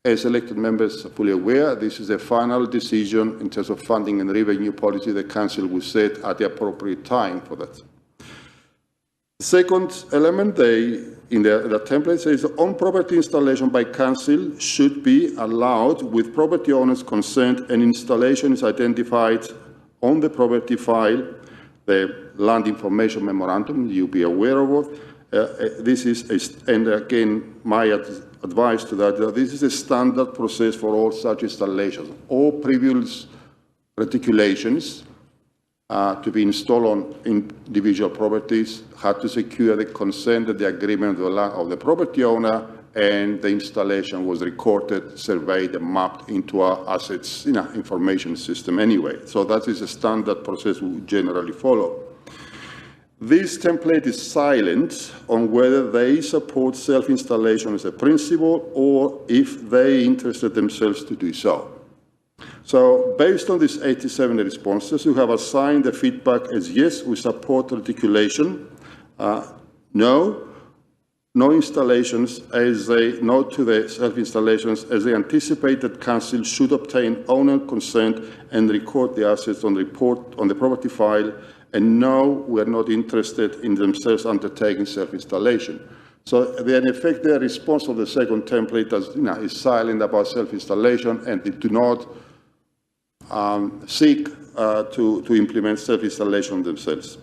As elected members are fully aware, this is a final decision in terms of funding and revenue policy the Council will set at the appropriate time for that. The second element in the template says on-property installation by Council should be allowed with property owners' consent, and installation is identified on the property file, the land information memorandum you'll be aware of. And again, my advice to that, this is a standard process for all such installations. All previous reticulations to be installed on individual properties had to secure the consent and the agreement of the property owner, and the installation was recorded, surveyed, and mapped into our assets information system anyway. So that is a standard process we generally follow. This template is silent on whether they support self-installation as a principle or if they interested themselves to do so. So based on these 87 responses, we have assigned the feedback as yes, we support reticulation, no installations, as they no to the self-installations, as they anticipate that Council should obtain owner consent and record the assets on the property file, and no, we are not interested in themselves undertaking self-installation. So in effect, their response of the second template is silent about self-installation, and they do not seek to implement self-installation themselves.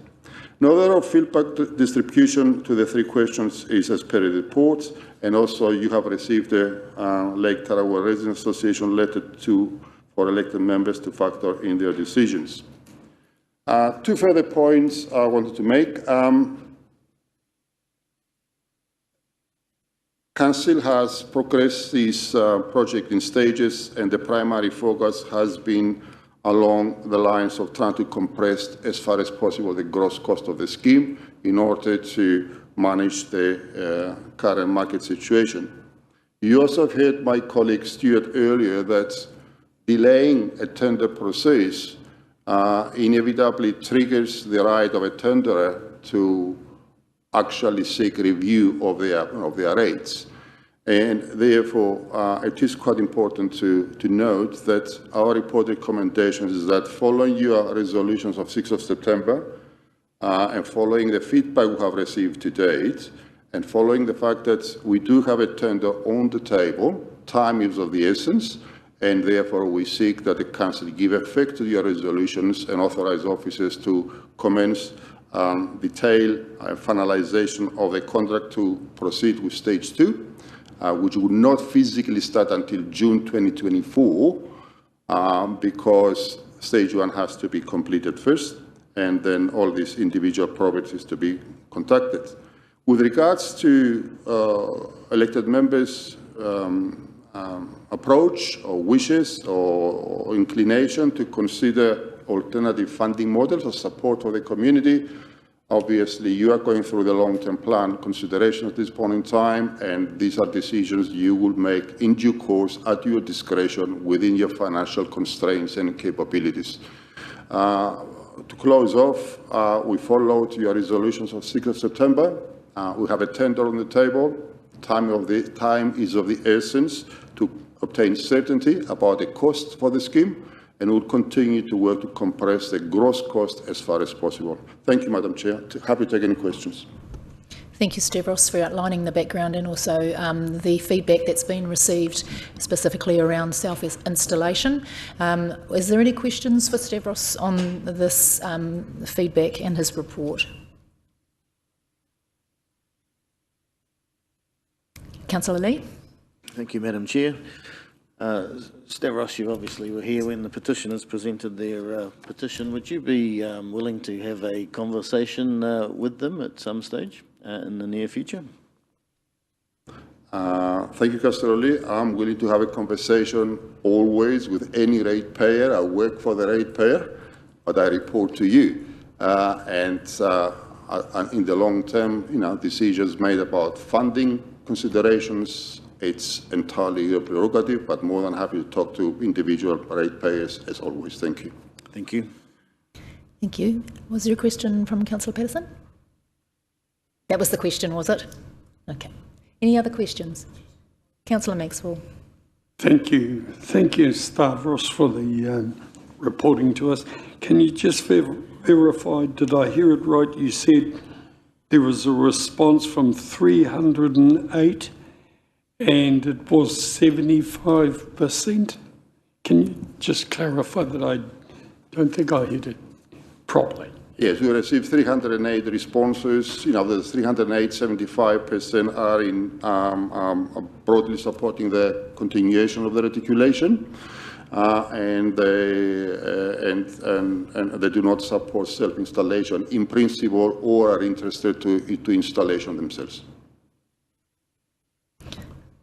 Another of feedback distribution to the 3 questions is as per the report, and also you have received a Lake Tarawera Residents Association letter for elected members to factor in their decisions. 2 further points I wanted to make. Council has progressed this project in stages, and the primary focus has been along the lines of trying to compress as far as possible the gross cost of the scheme in order to manage the current market situation. You also have heard my colleague Stuart earlier that delaying a tender process inevitably triggers the right of a tenderer to actually seek review of their rates. And therefore, it is quite important to note that our report recommendations is that following your resolutions of 6th of September and following the feedback we have received to date, and following the fact that we do have a tender on the table, time is of the essence, and therefore we seek that the Council give effect to your resolutions and authorize officers to commence detailed finalization of the contract to proceed with stage 2, which would not physically start until June 2024, because stage 1 has to be completed first, and then all these individual properties to be conducted. With regards to elected members' approach or wishes or inclination to consider alternative funding models or support for the community, obviously you are going through the long-term plan consideration at this point in time, and these are decisions you will make in due course at your discretion within your financial constraints and capabilities. To close off, we followed your resolutions of 6th of September. We have a tender on the table. Time is of the essence to obtain certainty about the cost for the scheme, and we'll continue to work to compress the gross cost as far as possible. Thank you, Madam Chair. Happy to take any questions. Thank you, Stavros, for outlining the background and also the feedback that's been received specifically around self-installation. Is there any questions for Stavros on this feedback and his report? Councillor Lee. Thank you, Madam Chair. Stavros, you obviously were here when the petitioners presented their petition. Would you be willing to have a conversation with them at some stage in the near future? Thank you, Councillor Lee. I'm willing to have a conversation always with any ratepayer. I work for the ratepayer, but I report to you. And in the long term, decisions made about funding considerations, it's entirely your prerogative, but more than happy to talk to individual ratepayers as always. Thank you. Thank you. Thank you. Was there a question from Councillor Patterson? That was the question, was it? Okay. Any other questions? Councillor Maxwell. Thank you. Thank you, Stavros, for the reporting to us. Can you just verify, did I hear it right? You said there was a response from 308 and it was 75%. Can you just clarify that? I don't think I heard it properly. Yes, we received 308 responses. The 308, 75% are in broadly supporting the continuation of the reticulation, and they do not support self-installation in principle or are interested to installation themselves.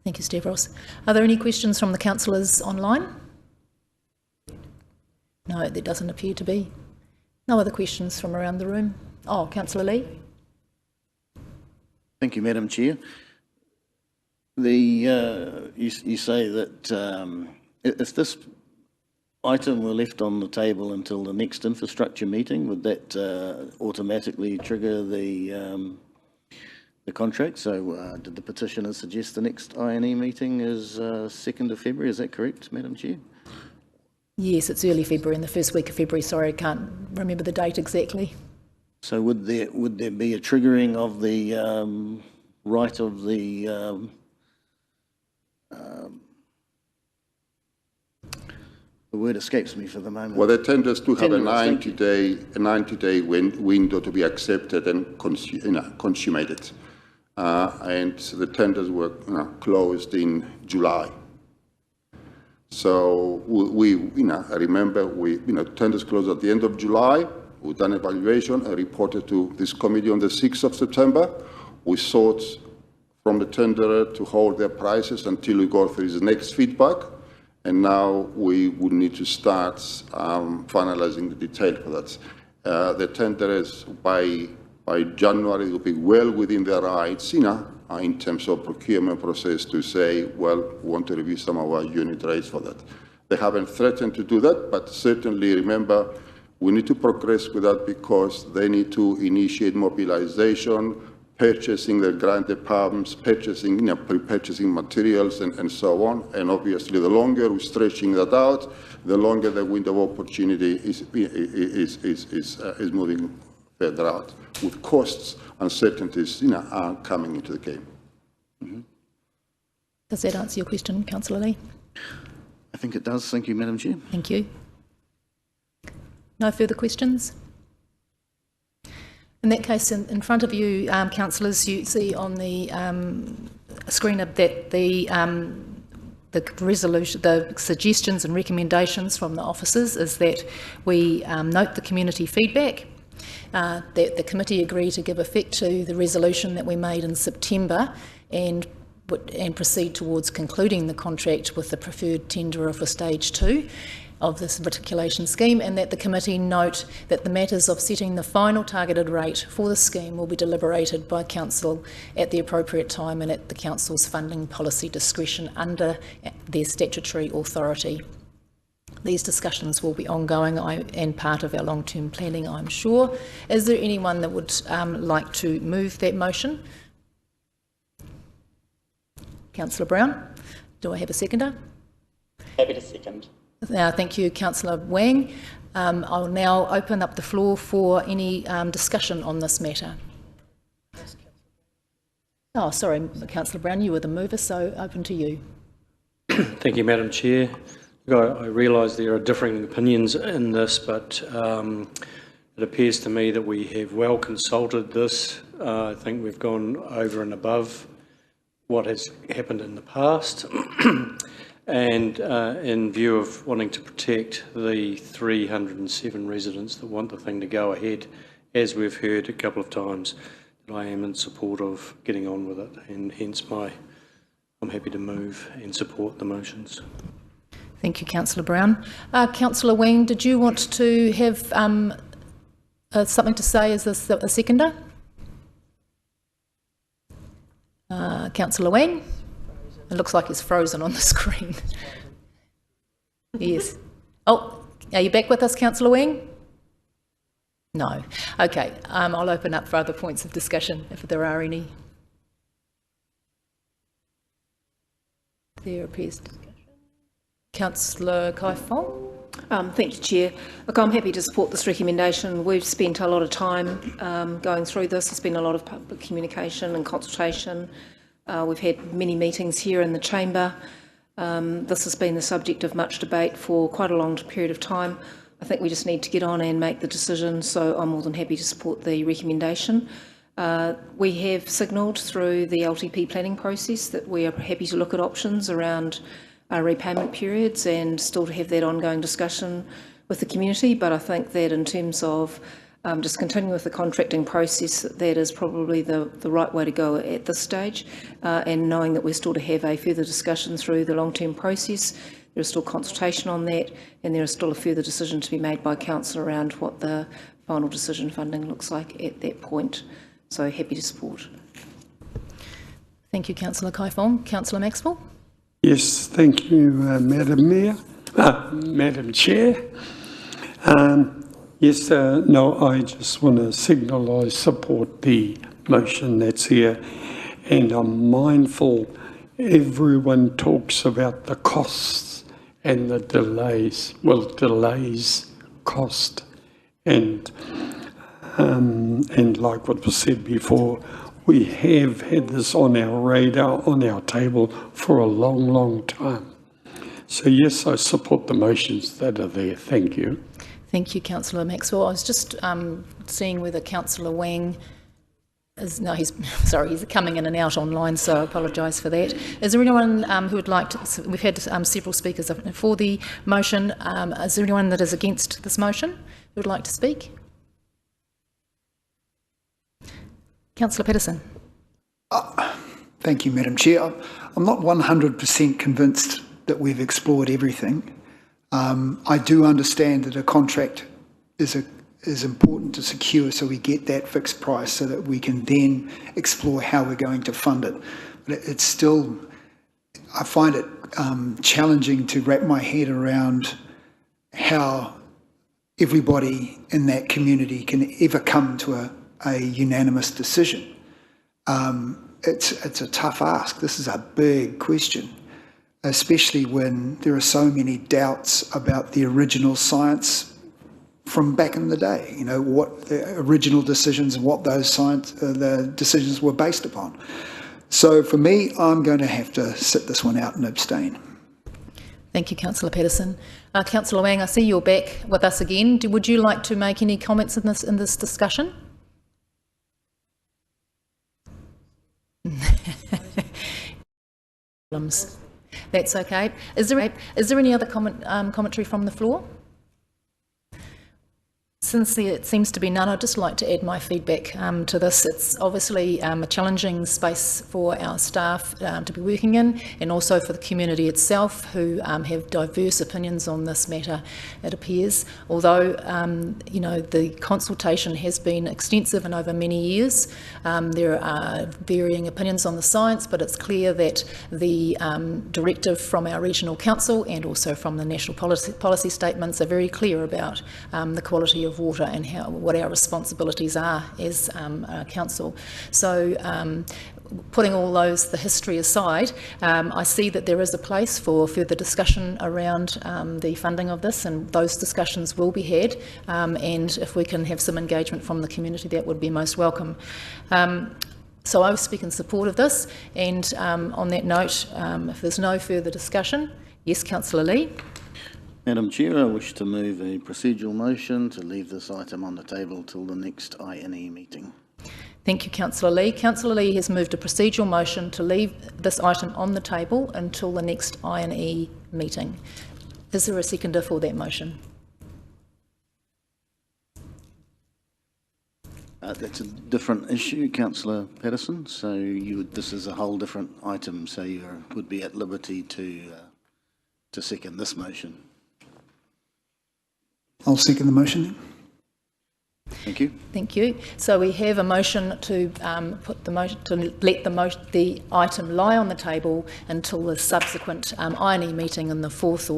Thank you, Stavros. Are there any questions from the councillors online? No, there doesn't appear to be. No other questions from around the room? Oh, Councillor Lee. Thank you, Madam Chair. You say that if this item were left on the table until the next infrastructure meeting, would that automatically trigger the contract? So did the petitioner suggest the next INE meeting is 2nd of February? Is that correct, Madam Chair? Yes, it's early February, in the first week of February. Sorry, I can't remember the date exactly. So would there be a triggering of the right of the word escapes me for the moment. Well, the tenders do have a 90-day window to be accepted and consummated, and the tenders were closed in July. So we remember tenders closed at the end of July. We've done evaluation and reported to this committee on the 6th of September. We sought from the tenderer to hold their prices until we go through his next feedback. And now we would need to start finalizing the detail for that. The tenderers by January will be well within their rights, in terms of procurement process to say, well, we want to review some of our unit rates for that. They haven't threatened to do that, but certainly remember, we need to progress with that because they need to initiate mobilization, purchasing the grant departments, purchasing, pre-purchasing materials and so on. And obviously, the longer we're stretching that out, the longer the window of opportunity is moving further out, with costs, uncertainties, are coming into the game. Mm-hmm. Does that answer your question, Councillor Lee? I think it does. Thank you, Madam Chair. Thank you. No further questions? In that case, in front of you, councillors, you see on the screen that the the suggestions and recommendations from the officers is that we note the community feedback, that the committee agree to give effect to the resolution that we made in September and proceed towards concluding the contract with the preferred tenderer for stage 2 of this reticulation scheme, and that the committee note that the matters of setting the final targeted rate for the scheme will be deliberated by Council at the appropriate time and at the Council's funding policy discretion under their statutory authority. These discussions will be ongoing and part of our long-term planning, I'm sure. Is there anyone that would like to move that motion? Councillor Brown, do I have a seconder? Happy to second. Thank you, Councillor Wang. I'll now open up the floor for any discussion on this matter. Oh, sorry, Councillor Brown, you were the mover, so open to you. Thank you, Madam Chair. I realise there are differing opinions in this, but it appears to me that we have well consulted this. I think we've gone over and above what has happened in the past. And in view of wanting to protect the 307 residents that want the thing to go ahead, as we've heard a couple of times, that I am in support of getting on with it, and hence I'm happy to move and support the motions. Thank you, Councillor Brown. Councillor Wang, did you want to have something to say as a seconder? Councillor Wang? It looks like it's frozen on the screen. Yes. Oh, are you back with us, Councillor Wang? No. Okay, I'll open up for other points of discussion if there are any. There appears discussion. Councillor Kai Fong? Thank you, Chair. Look, I'm happy to support this recommendation. We've spent a lot of time going through this. There's been a lot of public communication and consultation. We've had many meetings here in the chamber. This has been the subject of much debate for quite a long period of time. I think we just need to get on and make the decision, so I'm more than happy to support the recommendation. We have signalled through the LTP planning process that we are happy to look at options around repayment periods and still to have that ongoing discussion with the community, but I think that in terms of just continuing with the contracting process, that is probably the right way to go at this stage, and knowing that we're still to have a further discussion through the long-term process. There is still consultation on that, and there is still a further decision to be made by Council around what the final decision funding looks like at that point. So happy to support. Thank you, Councillor Kai Fong. Councillor Maxwell? Yes, thank you, Madam Chair. Yes, no, I just want to signal I support the motion that's here, and I'm mindful everyone talks about the costs and the delays. Well, delays cost, and like what was said before, we have had this on our radar, on our table for a long, long time. So yes, I support the motions that are there. Thank you. Thank you, Councillor Maxwell. I was just seeing whether Councillor Wang is... No, he's coming in and out online, so I apologise for that. Is there anyone who would like to... We've had several speakers for the motion. Is there anyone that is against this motion who would like to speak? Councillor Patterson. Thank you, Madam Chair. I'm not 100% convinced that we've explored everything. I do understand that a contract is important to secure, so we get that fixed price so that we can then explore how we're going to fund it. But it's still, I find it challenging to wrap my head around how everybody in that community can ever come to a unanimous decision. It's a tough ask. This is a big question, especially when there are so many doubts about the original science from back in the day, you know, what the original decisions and what those the decisions were based upon. So for me, I'm going to have to sit this one out and abstain. Thank you, Councillor Patterson. Councillor Wang, I see you're back with us again. Would you like to make any comments in this discussion? That's okay. Is there any other commentary from the floor? Since there seems to be none, I'd just like to add my feedback to this. It's obviously a challenging space for our staff to be working in, and also for the community itself, who have diverse opinions on this matter, it appears. Although, you know, the consultation has been extensive and over many years, there are varying opinions on the science, but it's clear that the directive from our regional council and also from the national policy statements are very clear about the quality of water and what our responsibilities are as a council. So putting all the history aside, I see that there is a place for further discussion around the funding of this, and those discussions will be had, and if we can have some engagement from the community, that would be most welcome. So I will speak in support of this, and on that note, if there's no further discussion, yes, Councillor Lee. Madam Chair, I wish to move a procedural motion to leave this item on the table till the next INE meeting. Thank you, Councillor Lee. Councillor Lee has moved a procedural motion to leave this item on the table until the next INE meeting. Is there a seconder for that motion? That's a different issue, Councillor Patterson. So this is a whole different item, so you would be at liberty to second this motion. I'll second the motion then. Thank you. Thank you. So we have a motion to put the motion to let the item lie on the table until the subsequent INE meeting in the first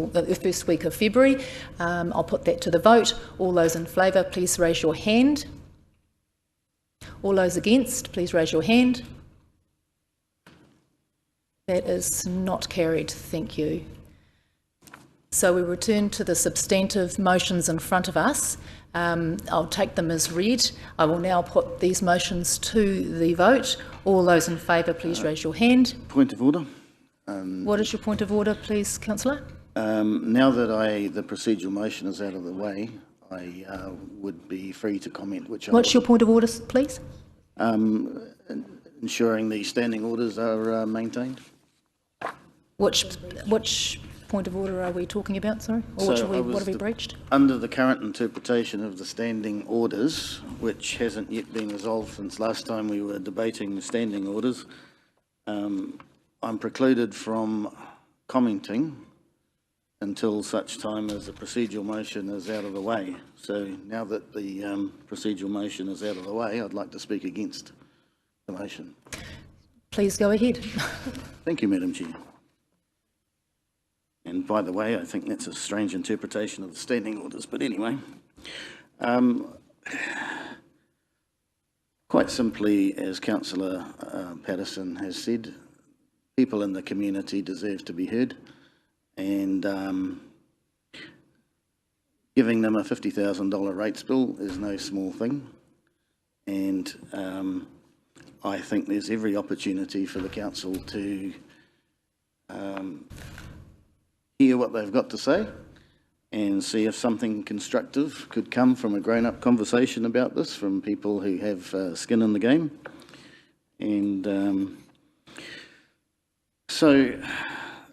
week of February. I'll put that to the vote. All those in favour, please raise your hand. All those against, please raise your hand. That is not carried. Thank you. So we return to the substantive motions in front of us. I'll take them as read. I will now put these motions to the vote. All those in favour, please raise your hand. Point of order. What is your point of order, please, Councillor? Now that the procedural motion is out of the way, I would be free to comment. What's your point of order, please? Ensuring the standing orders are maintained. Which point of order are we talking about, sorry? Or what have we breached? Under the current interpretation of the standing orders, which hasn't yet been resolved since last time we were debating the standing orders, I'm precluded from commenting until such time as the procedural motion is out of the way. So now that the procedural motion is out of the way, I'd like to speak against the motion. Please go ahead. Thank you, Madam Chair. And by the way, I think that's a strange interpretation of the standing orders, but anyway. Quite simply, as Councillor Patterson has said, people in the community deserve to be heard, and giving them a $50,000 rates bill is no small thing, and I think there's every opportunity for the council to hear what they've got to say and see if something constructive could come from a grown-up conversation about this from people who have skin in the game. And so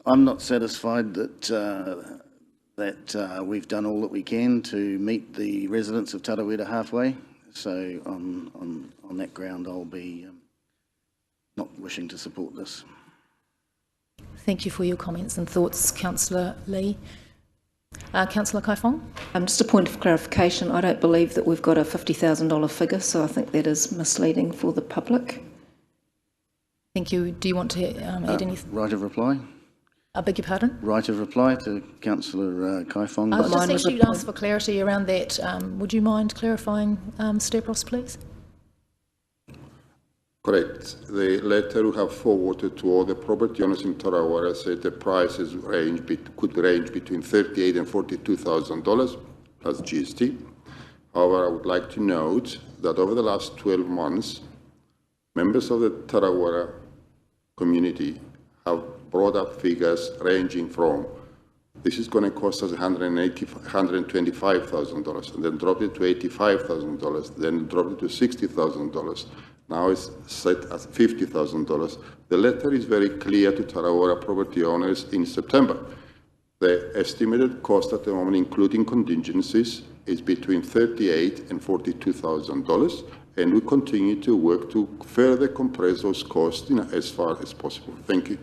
I'm not satisfied that we've done all that we can to meet the residents of Tarawera halfway. So on that ground, I'll be not wishing to support this. Thank you for your comments and thoughts, Councillor Lee. Councillor Kaifong? Just a point of clarification, I don't believe that we've got a $50,000 figure, so I think that is misleading for the public. Thank you. Do you want to add anything? Right of reply? I beg your pardon? Right of reply to Councillor Kaifong. I was just actually asked for clarity around that. Would you mind clarifying, Stavros, please? Correct. The letter we have forwarded to all the property owners in Tarawera said the prices could range between $38,000 and $42,000 plus GST. However, I would like to note that over the last 12 months, members of the Tarawera community have brought up figures ranging from this is going to cost us $125,000, and then dropped it to $85,000, then dropped it to $60,000. now it's set at $50,000. The letter is very clear to Tarawera property owners in September. The estimated cost at the moment, including contingencies, is between $38,000 and $42,000, and we continue to work to further compress those costs as far as possible. Thank you.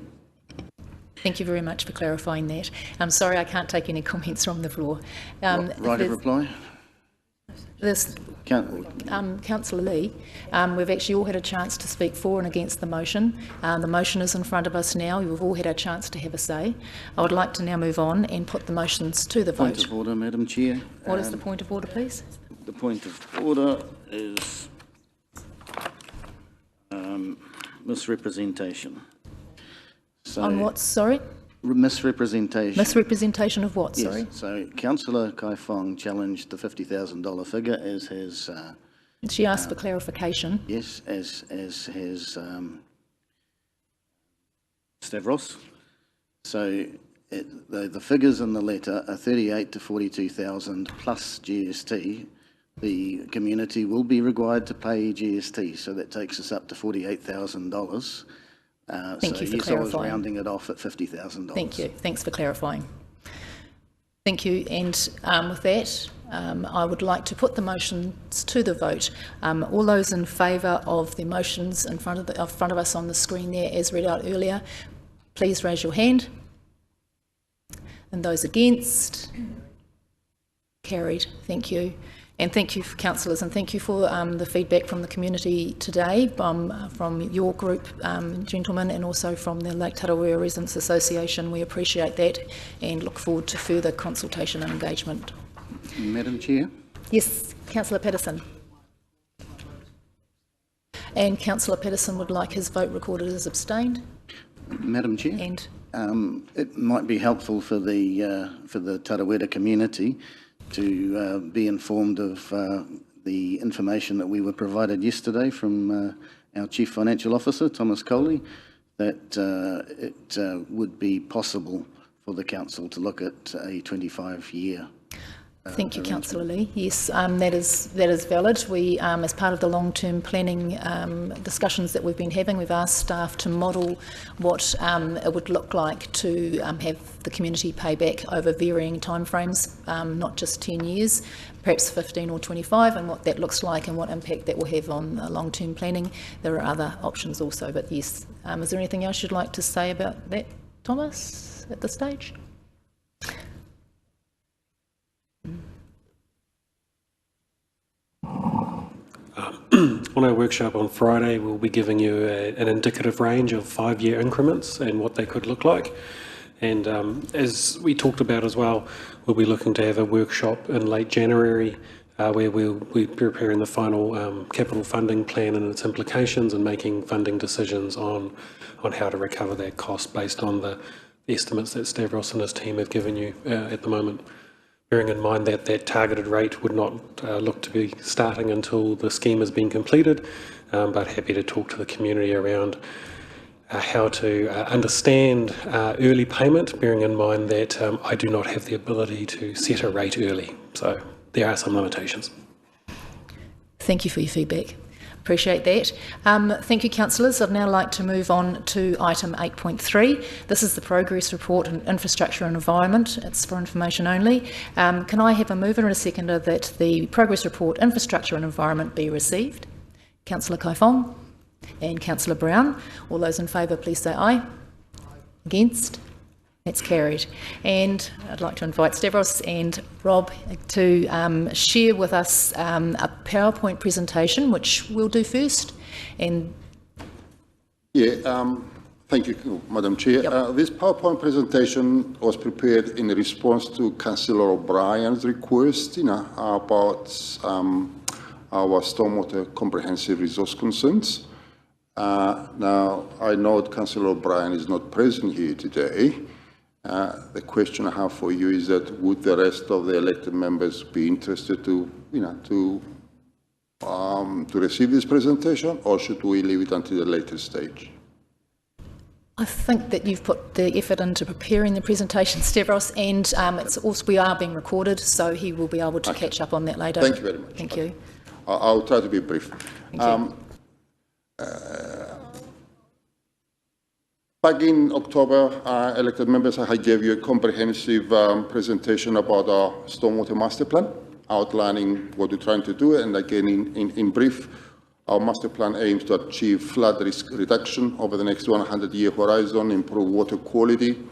Thank you very much for clarifying that. I'm sorry I can't take any comments from the floor. Right of reply? Councillor Lee, we've actually all had a chance to speak for and against the motion. The motion is in front of us now. We've all had a chance to have a say. I would like to now move on and put the motions to the vote. Point of order, Madam Chair. What is the point of order, please? The point of order is misrepresentation. So, on what, sorry? Misrepresentation. Misrepresentation of what, sorry? Yes. So Councillor Kai Fong challenged the $50,000 figure, as has... she asked for clarification. Yes, as has Stavros. So the figures in the letter are 38 to 42,000 plus GST. The community will be required to pay GST, so that takes us up to $48,000. Thank you for yes, clarifying. I was rounding it off at $50,000. Thank you. Thanks for clarifying. Thank you. And with that, I would like to put the motions to the vote. All those in favour of the motions in front of us on the screen there, as read out earlier, please raise your hand. And those against? Carried. Thank you. And thank you, councillors, and thank you for the feedback from the community today, from your group, gentlemen, and also from the Lake Tarawera Residents Association. We appreciate that and look forward to further consultation and engagement. Madam Chair? Yes, Councillor Patterson. And Councillor Patterson would like his vote recorded as abstained. Madam Chair? And it might be helpful for the Tarawera community to be informed of the information that we were provided yesterday from our Chief Financial Officer, Thomas Coley, that it would be possible for the Council to look at a 25-year thank you, Councillor Lee. Yes, that is valid. We, as part of the long-term planning discussions that we've been having, we've asked staff to model what it would look like to have the community pay back over varying timeframes, not just 10 years, perhaps 15 or 25, and what that looks like and what impact that will have on long-term planning. There are other options also, but yes. Is there anything else you'd like to say about that, Thomas, at this stage? On our workshop on Friday, we'll be giving you an indicative range of 5-year increments and what they could look like. And as we talked about as well, we'll be looking to have a workshop in late January where we'll be preparing the final capital funding plan and its implications and making funding decisions on how to recover that cost based on the estimates that Stavros and his team have given you at the moment. Bearing in mind that that targeted rate would not look to be starting until the scheme has been completed, but happy to talk to the community around how to understand early payment, bearing in mind that I do not have the ability to set a rate early. So there are some limitations. Thank you for your feedback. Appreciate that. Thank you, councillors. I'd now like to move on to item 8.3. This is the progress report on infrastructure and environment. It's for information only. Can I have a mover and a seconder that the progress report, infrastructure and environment, be received? Councillor Kai Fong and Councillor Brown. All those in favour, please say aye. Against? That's carried. And I'd like to invite Stavros and Rob to share with us a PowerPoint presentation, which we'll do first. And thank you, Madam Chair. Yep. This PowerPoint presentation was prepared in response to Councillor O'Brien's request, about our stormwater comprehensive resource concerns. Now, I know Councillor O'Brien is not present here today. The question I have for you is that would the rest of the elected members be interested to receive this presentation, or should we leave it until a later stage? I think that you've put the effort into preparing the presentation, Stavros, and it's also, we are being recorded, so he will be able to catch up on that later. Thank you very much. Thank you. I'll try to be brief. Back in October, elected members, I gave you a comprehensive presentation about our stormwater master plan, outlining what we're trying to do. And again, in brief, our master plan aims to achieve flood risk reduction over the next 100-year horizon, improve water quality,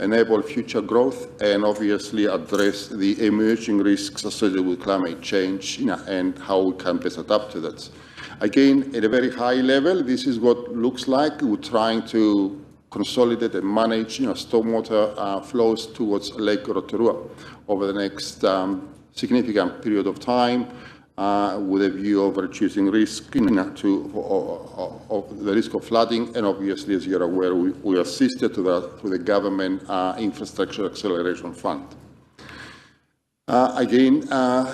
enable future growth, and obviously address the emerging risks associated with climate change, and how we can best adapt to that. Again, at a very high level, this is what it looks like. We're trying to consolidate and manage, stormwater flows towards Lake Rotorua over the next significant period of time, with a view of reducing risk of the risk of flooding. And obviously, as you're aware, we assisted to that through the government infrastructure acceleration fund. Again,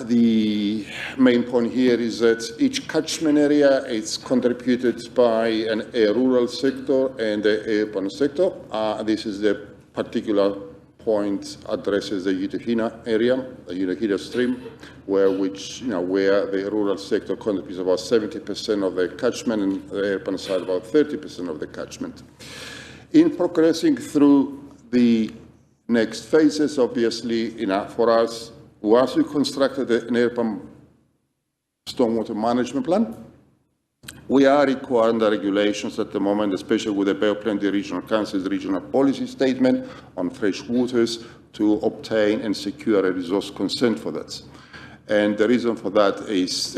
the main point here is that each catchment area is contributed by a rural sector and an urban sector. This is the particular point addresses the Utahina area, the Utahina stream, where the rural sector contributes about 70% of the catchment and the urban side about 30% of the catchment. In progressing through the next phases, obviously, for us, once we constructed an urban stormwater management plan, we are requiring the regulations at the moment, especially with the Bay of Plenty Regional Council's regional policy statement on fresh waters, to obtain and secure a resource consent for that. And the reason for that is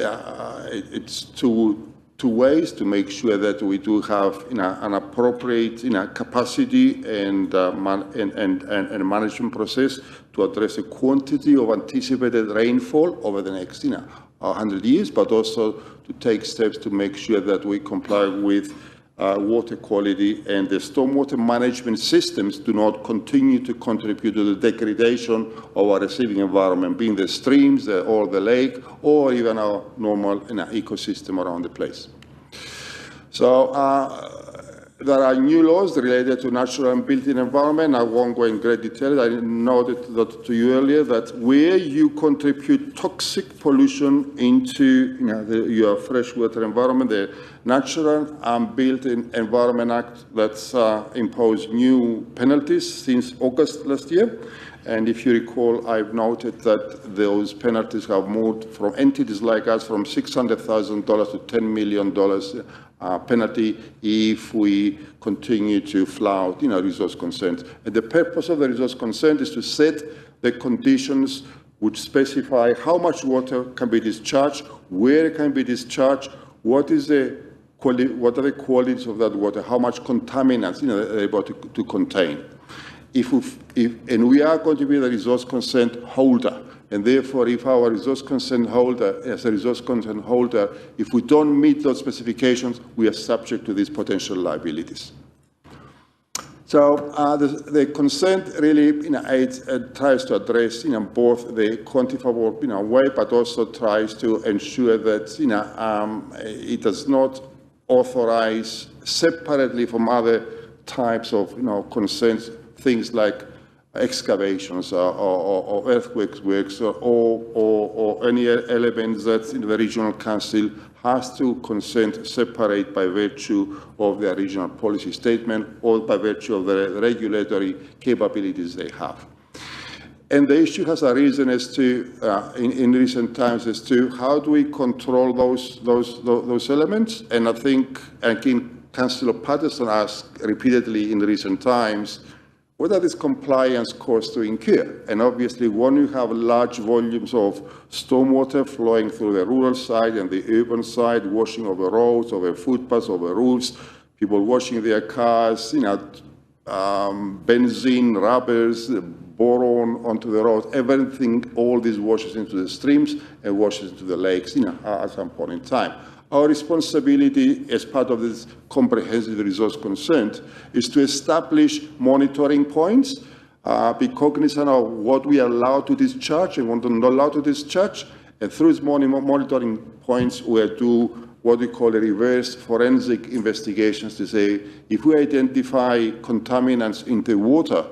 it's two ways to make sure that we do have an appropriate capacity and management process to address the quantity of anticipated rainfall over the next 100 years, but also to take steps to make sure that we comply with water quality and the stormwater management systems do not continue to contribute to the degradation of our receiving environment, being the streams or the lake, or even our normal ecosystem around the place. So there are new laws related to natural and built-in environment. I won't go in great detail. I noted that to you earlier, that where you contribute toxic pollution into your freshwater environment, the Natural and Built-in Environment Act that's imposed new penalties since August last year. And if you recall, I've noted that those penalties have moved from entities like us from $600,000 to $10 million penalty if we continue to flout resource consent. And the purpose of the resource consent is to set the conditions which specify how much water can be discharged, where it can be discharged, what are the qualities of that water, how much contaminants they're able to contain. And we are going to be the resource consent holder. And therefore, if our resource consent holder, as a resource consent holder, if we don't meet those specifications, we are subject to these potential liabilities. So the consent really it tries to address both the quantifiable way, but also tries to ensure that it does not authorize separately from other types of consents things like excavations or earthquake works or any elements that the regional council has to consent separate by virtue of their regional policy statement or by virtue of the regulatory capabilities they have. And the issue has arisen as to, in recent times, as to how do we control those elements? And I think, again, Councillor Patterson asked repeatedly in recent times, what are these compliance costs to incur? And obviously, when you have large volumes of stormwater flowing through the rural side and the urban side, washing over roads, over footpaths, over roofs, people washing their cars, benzene, rubbers, boron onto the roads, everything, all this washes into the streams and washes into the lakes at some point in time. Our responsibility as part of this comprehensive resource consent is to establish monitoring points, be cognizant of what we are allowed to discharge and what we're not allowed to discharge, and through these monitoring points we do what we call a reverse forensic investigations to say, if we identify contaminants in the water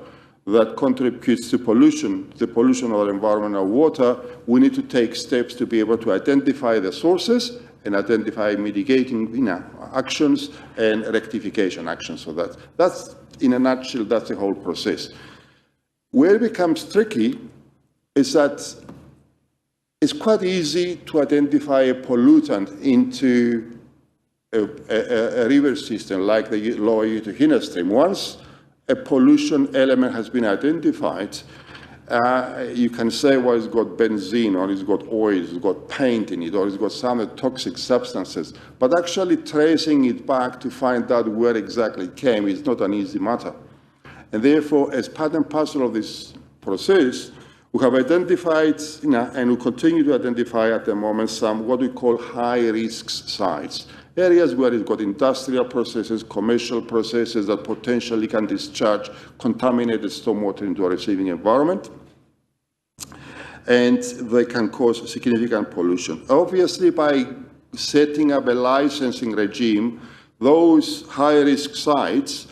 that contributes to pollution, the pollution of our environment or water, we need to take steps to be able to identify the sources and identify mitigating actions and rectification actions for that. That's, in a nutshell, that's the whole process. Where it becomes tricky is that it's quite easy to identify a pollutant into a river system like the lower Utuhina stream. Once a pollution element has been identified, you can say, well, it's got benzene, or it's got oil, it's got paint in it, or it's got some toxic substances. But actually tracing it back to find out where exactly it came is not an easy matter. And therefore, as part and parcel of this process, we have identified, and we continue to identify at the moment, some what we call high-risk sites. Areas where it's got industrial processes, commercial processes that potentially can discharge contaminated stormwater into a receiving environment, and they can cause significant pollution. Obviously, by setting up a licensing regime, those high-risk sites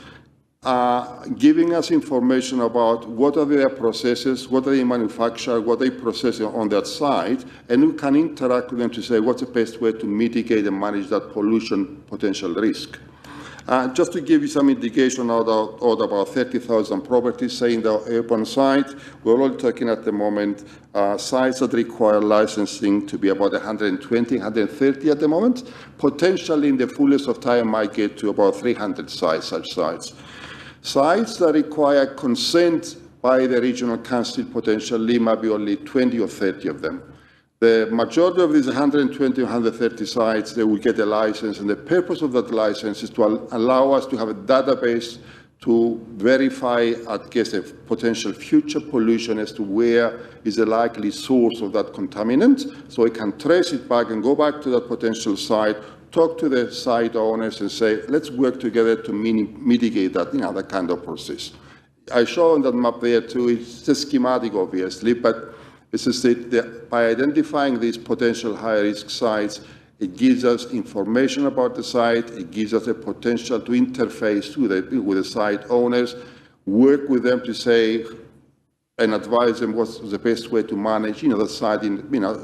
are giving us information about what are their processes, what they manufacture, what they process on that site, and we can interact with them to say what's the best way to mitigate and manage that pollution potential risk. Just to give you some indication out of about 30,000 properties, say in the urban site, we're all talking at the moment sites that require licensing to be about 120, 130 at the moment. Potentially in the fullest of time might get to about 300 sites, such sites. Sites that require consent by the regional council potentially might be only 20 or 30 of them. The majority of these 120 or 130 sites, they will get a license, and the purpose of that license is to allow us to have a database to verify, I guess, a potential future pollution as to where is the likely source of that contaminant, so we can trace it back and go back to that potential site, talk to the site owners and say, let's work together to mitigate that, that kind of process. I show on that map there too, it's a schematic obviously, but it's just that by identifying these potential high-risk sites, it gives us information about the site, it gives us a potential to interface with the site owners, work with them to say, and advise them what's the best way to manage, the site,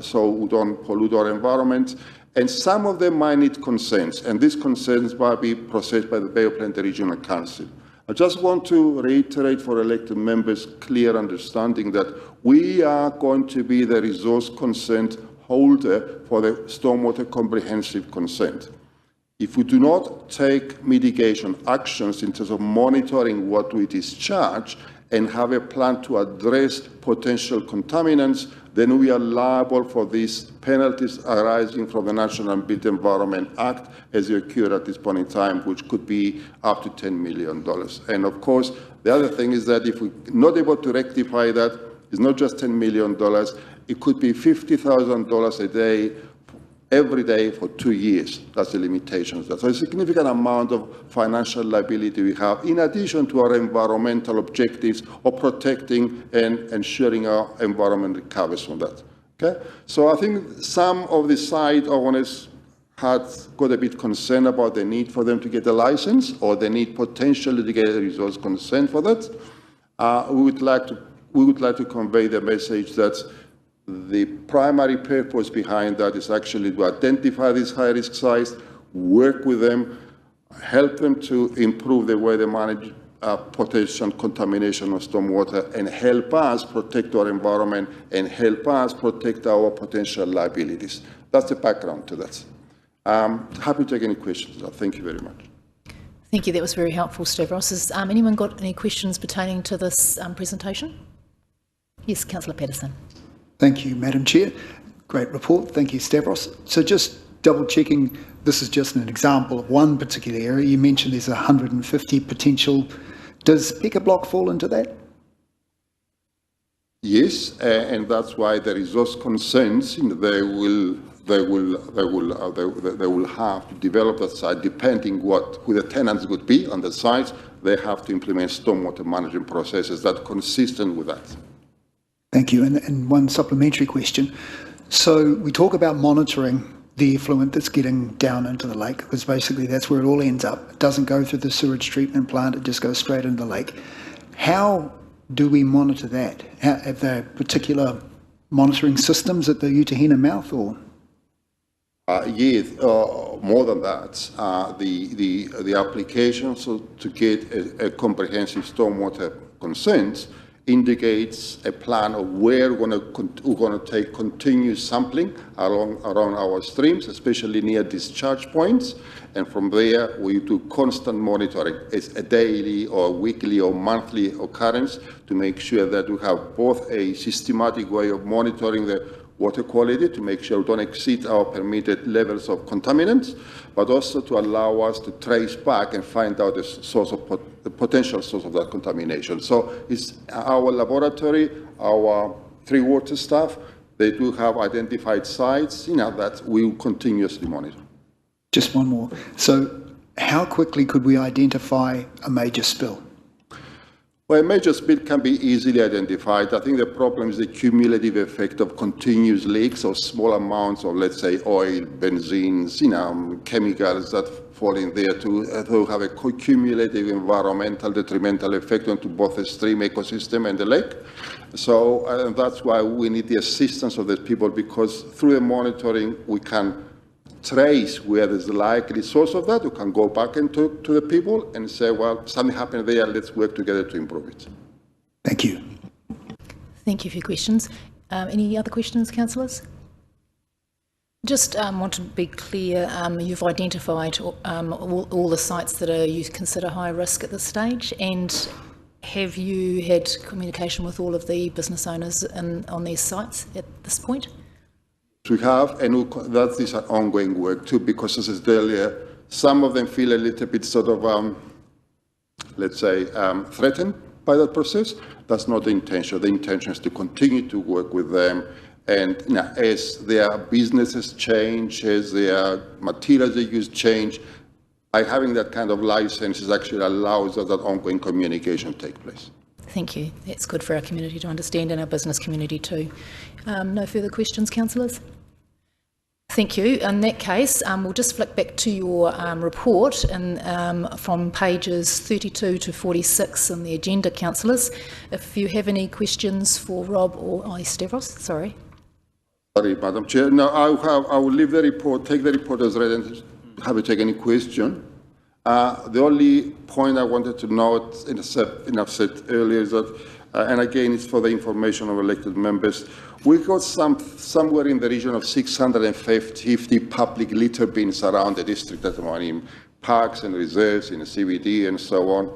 so we don't pollute our environment. And some of them might need consents, and these consents might be processed by the Bay of Plenty Regional Council. I just want to reiterate for elected members clear understanding that we are going to be the resource consent holder for the stormwater comprehensive consent. If we do not take mitigation actions in terms of monitoring what we discharge and have a plan to address potential contaminants, then we are liable for these penalties arising from the National Built Environment Act as they occur at this point in time, which could be up to $10 million. And of course, the other thing is that if we're not able to rectify that, it's not just $10 million, it could be $50,000 a day, every day for 2 years. That's the limitations. So a significant amount of financial liability we have, in addition to our environmental objectives of protecting and ensuring our environment recovers from that. Okay? So I think some of the site owners had got a bit concerned about the need for them to get a license, or the need potentially to get a resource consent for that. We would like to convey the message that the primary purpose behind that is actually to identify these high-risk sites, work with them, help them to improve the way they manage potential contamination of stormwater, and help us protect our environment and help us protect our potential liabilities. That's the background to that. Happy to take any questions. Thank you very much. Thank you. That was very helpful, Stavros. Has anyone got any questions pertaining to this presentation? Yes, Councillor Patterson. Thank you, Madam Chair. Great report. Thank you, Stavros. So just double checking, this is just an example of one particular area. You mentioned there's 150 potential. Does Peka Block fall into that? Yes, and that's why the resource consents, they will have to develop that site depending who the tenants would be on the site. They have to implement stormwater management processes that are consistent with that. Thank you. And one supplementary question. So we talk about monitoring the effluent that's getting down into the lake, because basically that's where it all ends up. It doesn't go through the sewage treatment plant, it just goes straight into the lake. How do we monitor that? Have there particular monitoring systems at the Utuhina mouth, or? Yes, more than that, the application to get a comprehensive stormwater consent indicates a plan of where we're going to take continuous sampling around our streams, especially near discharge points. And from there, we do constant monitoring. It's a daily or weekly or monthly occurrence to make sure that we have both a systematic way of monitoring the water quality to make sure we don't exceed our permitted levels of contaminants, but also to allow us to trace back and find out the source of the potential source of that contamination. So it's our laboratory, our 3 water staff, they do have identified sites, that we will continuously monitor. Just one more. So how quickly could we identify a major spill? Well, a major spill can be easily identified. I think the problem is the cumulative effect of continuous leaks or small amounts of, let's say, oil, benzene, chemicals that fall in there to have a cumulative environmental detrimental effect onto both the stream ecosystem and the lake. So that's why we need the assistance of the people, because through the monitoring we can trace where there's the likely source of that. You can go back and talk to the people and say, well, something happened there, let's work together to improve it. Thank you. Thank you for your questions. Any other questions, councillors? Just want to be clear, you've identified all the sites that you consider high risk at this stage, and have you had communication with all of the business owners on these sites at this point? We have, and that is an ongoing work too, because as I said earlier, some of them feel a little bit sort of, let's say, threatened by that process. That's not the intention. The intention is to continue to work with them, and as their businesses change, as their materials they use change, by having that kind of license, it actually allows that ongoing communication take place. Thank you. That's good for our community to understand, and our business community too. No further questions, councillors? Thank you. In that case, we'll just flick back to your report from pages 32 to 46 on the agenda, councillors. If you have any questions for Rob or Stavros, sorry. Sorry, Madam Chair. No, I will leave the report, take the report as read, and have you take any question. The only point I wanted to note, and I've said earlier, is that, and again, it's for the information of elected members, we've got somewhere in the region of 650 public litter bins around the district at the moment, in parks and reserves, in the CBD and so on,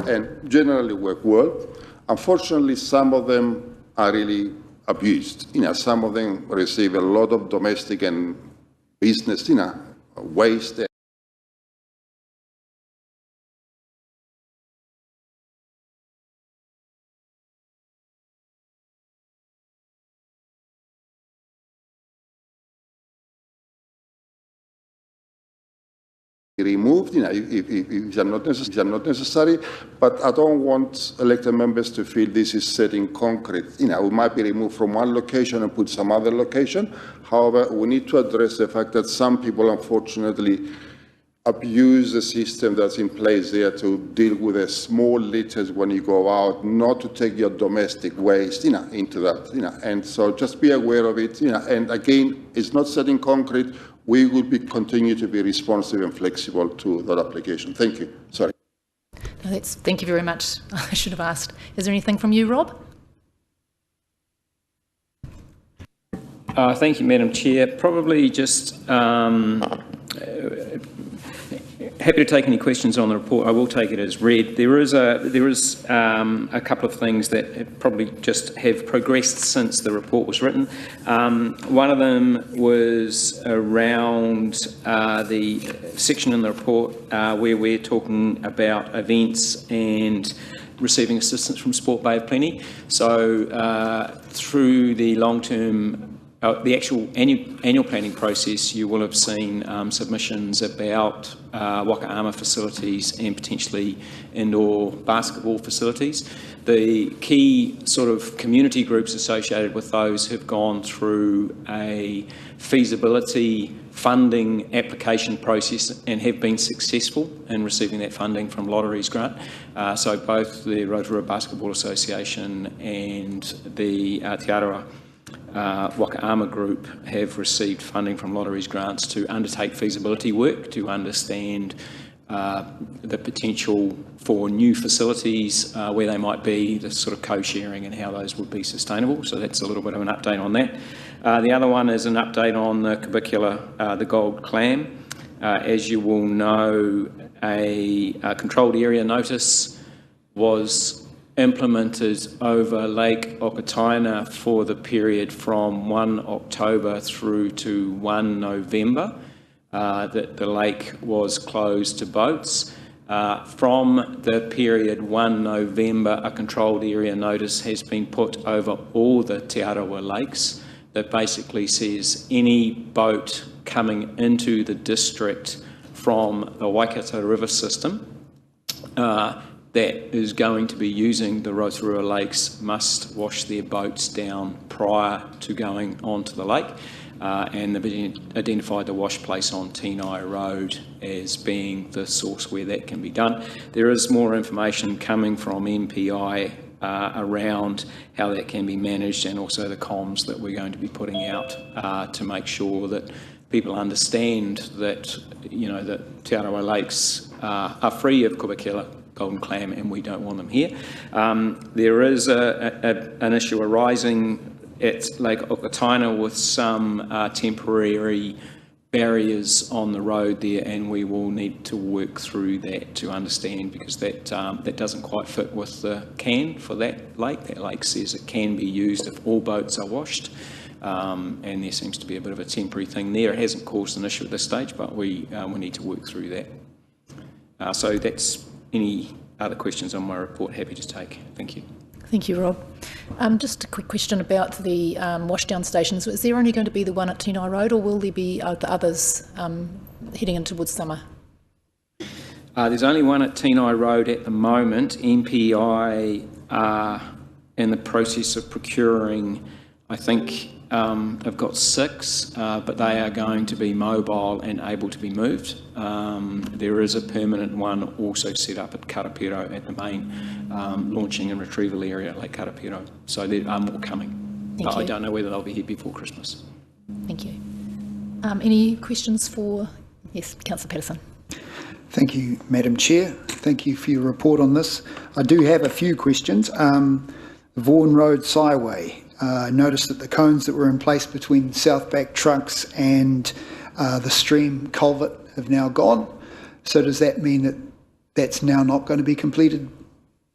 and generally work well. Unfortunately, some of them are really abused. Some of them receive a lot of domestic and business, waste. Removed, if not necessary, but I don't want elected members to feel this is set in concrete. We might be removed from one location and put some other location. However, we need to address the fact that some people, unfortunately, abuse the system that's in place there to deal with the small litters when you go out, not to take your domestic waste, into that, and so just be aware of it, and again, it's not set in concrete. We will continue to be responsive and flexible to that application. Thank you. Sorry. No, thank you very much. I should have asked. Is there anything from you, Rob? Thank you, Madam Chair. Probably just happy to take any questions on the report. I will take it as read. There is a couple of things that probably just have progressed since the report was written. One of them was around the section in the report where we're talking about events and receiving assistance from Sport Bay of Plenty. So through the long-term the actual annual planning process, you will have seen submissions about waka-ama facilities and potentially indoor basketball facilities. The key sort of community groups associated with those have gone through a feasibility funding application process and have been successful in receiving that funding from Lotteries grant. So both the Rotorua Basketball Association and the Te Arawa Wakaama Group have received funding from lotteries grants to undertake feasibility work to understand the potential for new facilities, where they might be, the sort of co-sharing and how those would be sustainable. So that's a little bit of an update on that. The other one is an update on the Curbicula, the gold clam. As you will know, a controlled area notice was implemented over Lake Okataina for the period from 1 October through to 1 November, that the lake was closed to boats. From the period 1 November, a controlled area notice has been put over all the Te Arawa lakes that basically says any boat coming into the district from the Waikato River system that is going to be using the Rotorua Lakes must wash their boats down prior to going onto the lake. And they've identified the wash place on Tenai Road as being the source where that can be done. There is more information coming from MPI around how that can be managed, and also the comms that we're going to be putting out to make sure that people understand that, you know, that Te Arawa Lakes are free of Curbicula golden clam, and we don't want them here. There is an issue arising at Lake Okataina with some temporary barriers on the road there, and we will need to work through that to understand, because that doesn't quite fit with the can for that lake. That lake says it can be used if all boats are washed, and there seems to be a bit of a temporary thing there. It hasn't caused an issue at this stage, but we need to work through that. So that's any other questions on my report, happy to take. Thank you. Thank you, Rob. Just a quick question about the washdown stations. Is there only going to be the one at Tenai Road, or will there be the others heading in towards summer? There's only one at Tenai Road at the moment. MPI are in the process of procuring, I think, they've got 6, but they are going to be mobile and able to be moved. There is a permanent one also set up at Karapiro at the main launching and retrieval area at Lake Karapiro. So there are more coming. But I don't know whether they'll be here before Christmas. Thank you. Any questions for, yes, Councillor Patterson. Thank you, Madam Chair. Thank you for your report on this. I do have a few questions. Vaughan Road Skyway. I noticed that the cones that were in place between Southback Trucks and the stream culvert have now gone. So does that mean that that's now not going to be completed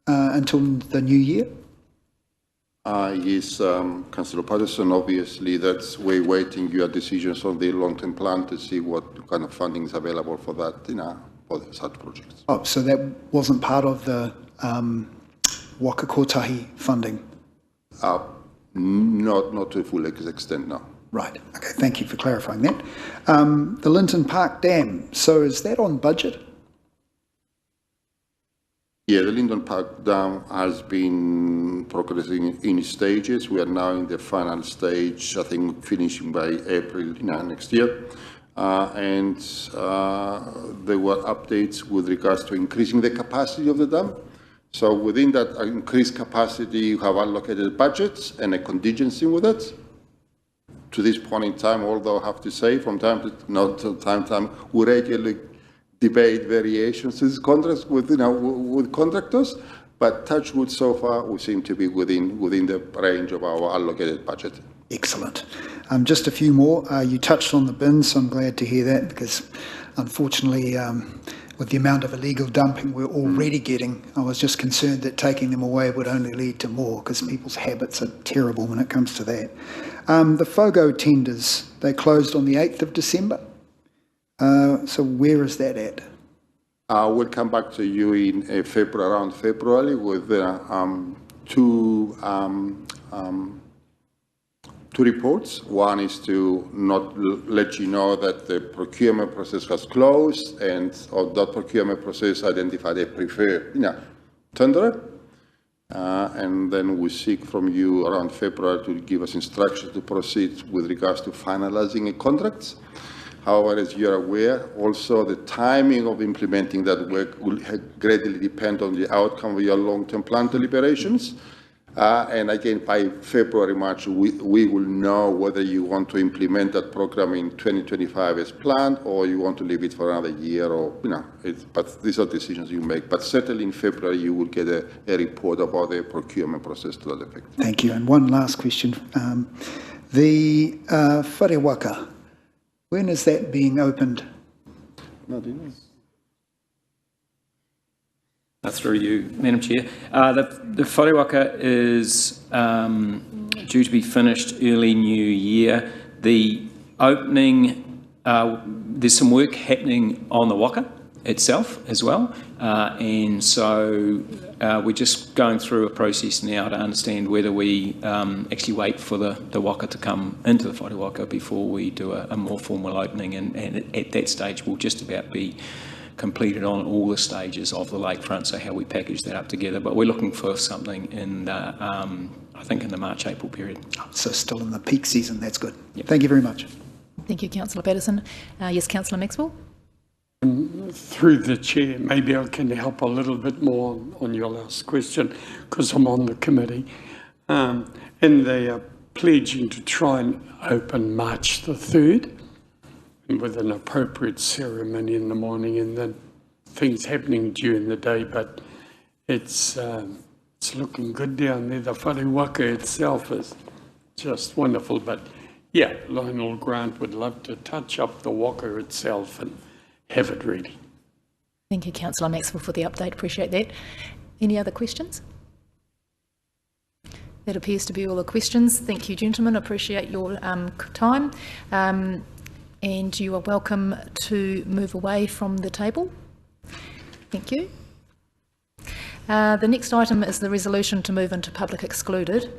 until the new year? Yes, Councillor Patterson, obviously that's we're waiting your decisions on the long-term plan to see what kind of funding is available for that, for such projects. Oh, so that wasn't part of the Wakakotahi funding? Not to a full extent, no. Right, okay, thank you for clarifying that. The Linton Park Dam, so is that on budget? Yeah, the Linton Park Dam has been progressing in stages. We are now in the final stage, I think finishing by April next year. And there were updates with regards to increasing the capacity of the dam. So within that increased capacity, you have allocated budgets and a contingency with it. To this point in time, although I have to say from time to time, we regularly debate variations to these contracts with, with contractors, but touch wood, so far we seem to be within the range of our allocated budget. Excellent. Just a few more. You touched on the bins, so I'm glad to hear that, because unfortunately, with the amount of illegal dumping we're already getting, I was just concerned that taking them away would only lead to more, because people's habits are terrible when it comes to that. The FOGO tenders, they closed on the 8th of December. So where is that at? We'll come back to you in around February with two reports. One is to not let you know that the procurement process has closed, and of that procurement process identified a preferred tenderer. And then we seek from you around February to give us instructions to proceed with regards to finalizing a contract. However, as you are aware, also the timing of implementing that work will greatly depend on the outcome of your long-term plan deliberations. And again, by February, March, we will know whether you want to implement that program in 2025 as planned, or you want to leave it for another year, or, but these are decisions you make. But certainly in February, you will get a report about the procurement process to that effect. Thank you. And one last question. The whare waka, when is that being opened? No, do you know? Through you, Madam Chair. The whare waka is due to be finished early new year. The opening, there's some work happening on the waka itself as well, and so we're just going through a process now to understand whether we actually wait for the waka to come into the whare waka before we do a more formal opening, and at that stage we'll just about be completed on all the stages of the lakefront, so how we package that up together. But we're looking for something in I think in the March-April period. So still in the peak season, that's good. Yep. Thank you very much. Thank you, Councillor Patterson. Yes, Councillor Maxwell. Through the chair, maybe I can help a little bit more on your last question, because I'm on the committee. And they are pledging to try and open March the 3rd. With an appropriate ceremony in the morning and then things happening during the day, but it's looking good down there. The whare waka itself is just wonderful, but yeah, Lionel Grant would love to touch up the waka itself and have it ready. Thank you, Councillor Maxwell, for the update. Appreciate that. Any other questions? That appears to be all the questions. Thank you, gentlemen. Appreciate your time. And you are welcome to move away from the table. Thank you. The next item is the resolution to move into public excluded.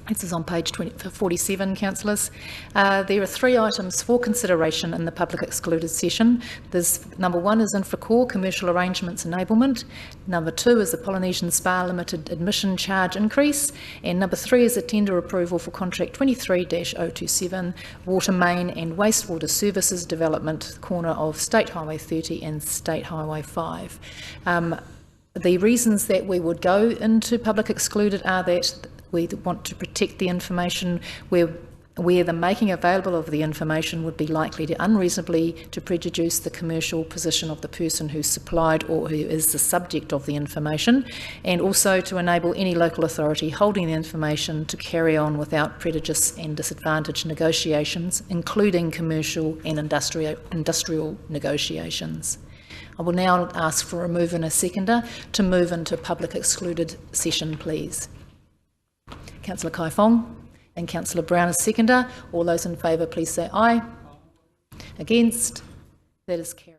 This is on page 47, councillors. There are 3 items for consideration in the public excluded session. There's number 1 is Infracore Commercial Arrangements Enablement. Number 2 is the Polynesian Spa Limited Admission Charge Increase. And number 3 is a tender approval for contract 23-027 Water Main and Wastewater Services Development, corner of State Highway 30 and State Highway 5. The reasons that we would go into public excluded are that we want to protect the information where the making available of the information would be likely to unreasonably to prejudice the commercial position of the person who supplied or who is the subject of the information, and also to enable any local authority holding the information to carry on without prejudice and disadvantage negotiations, including commercial and industrial negotiations. I will now ask for a move and a seconder to move into public excluded session, please. Councillor Kai Fong and Councillor Brown as seconder. All those in favour, please say aye. Against? That is carried.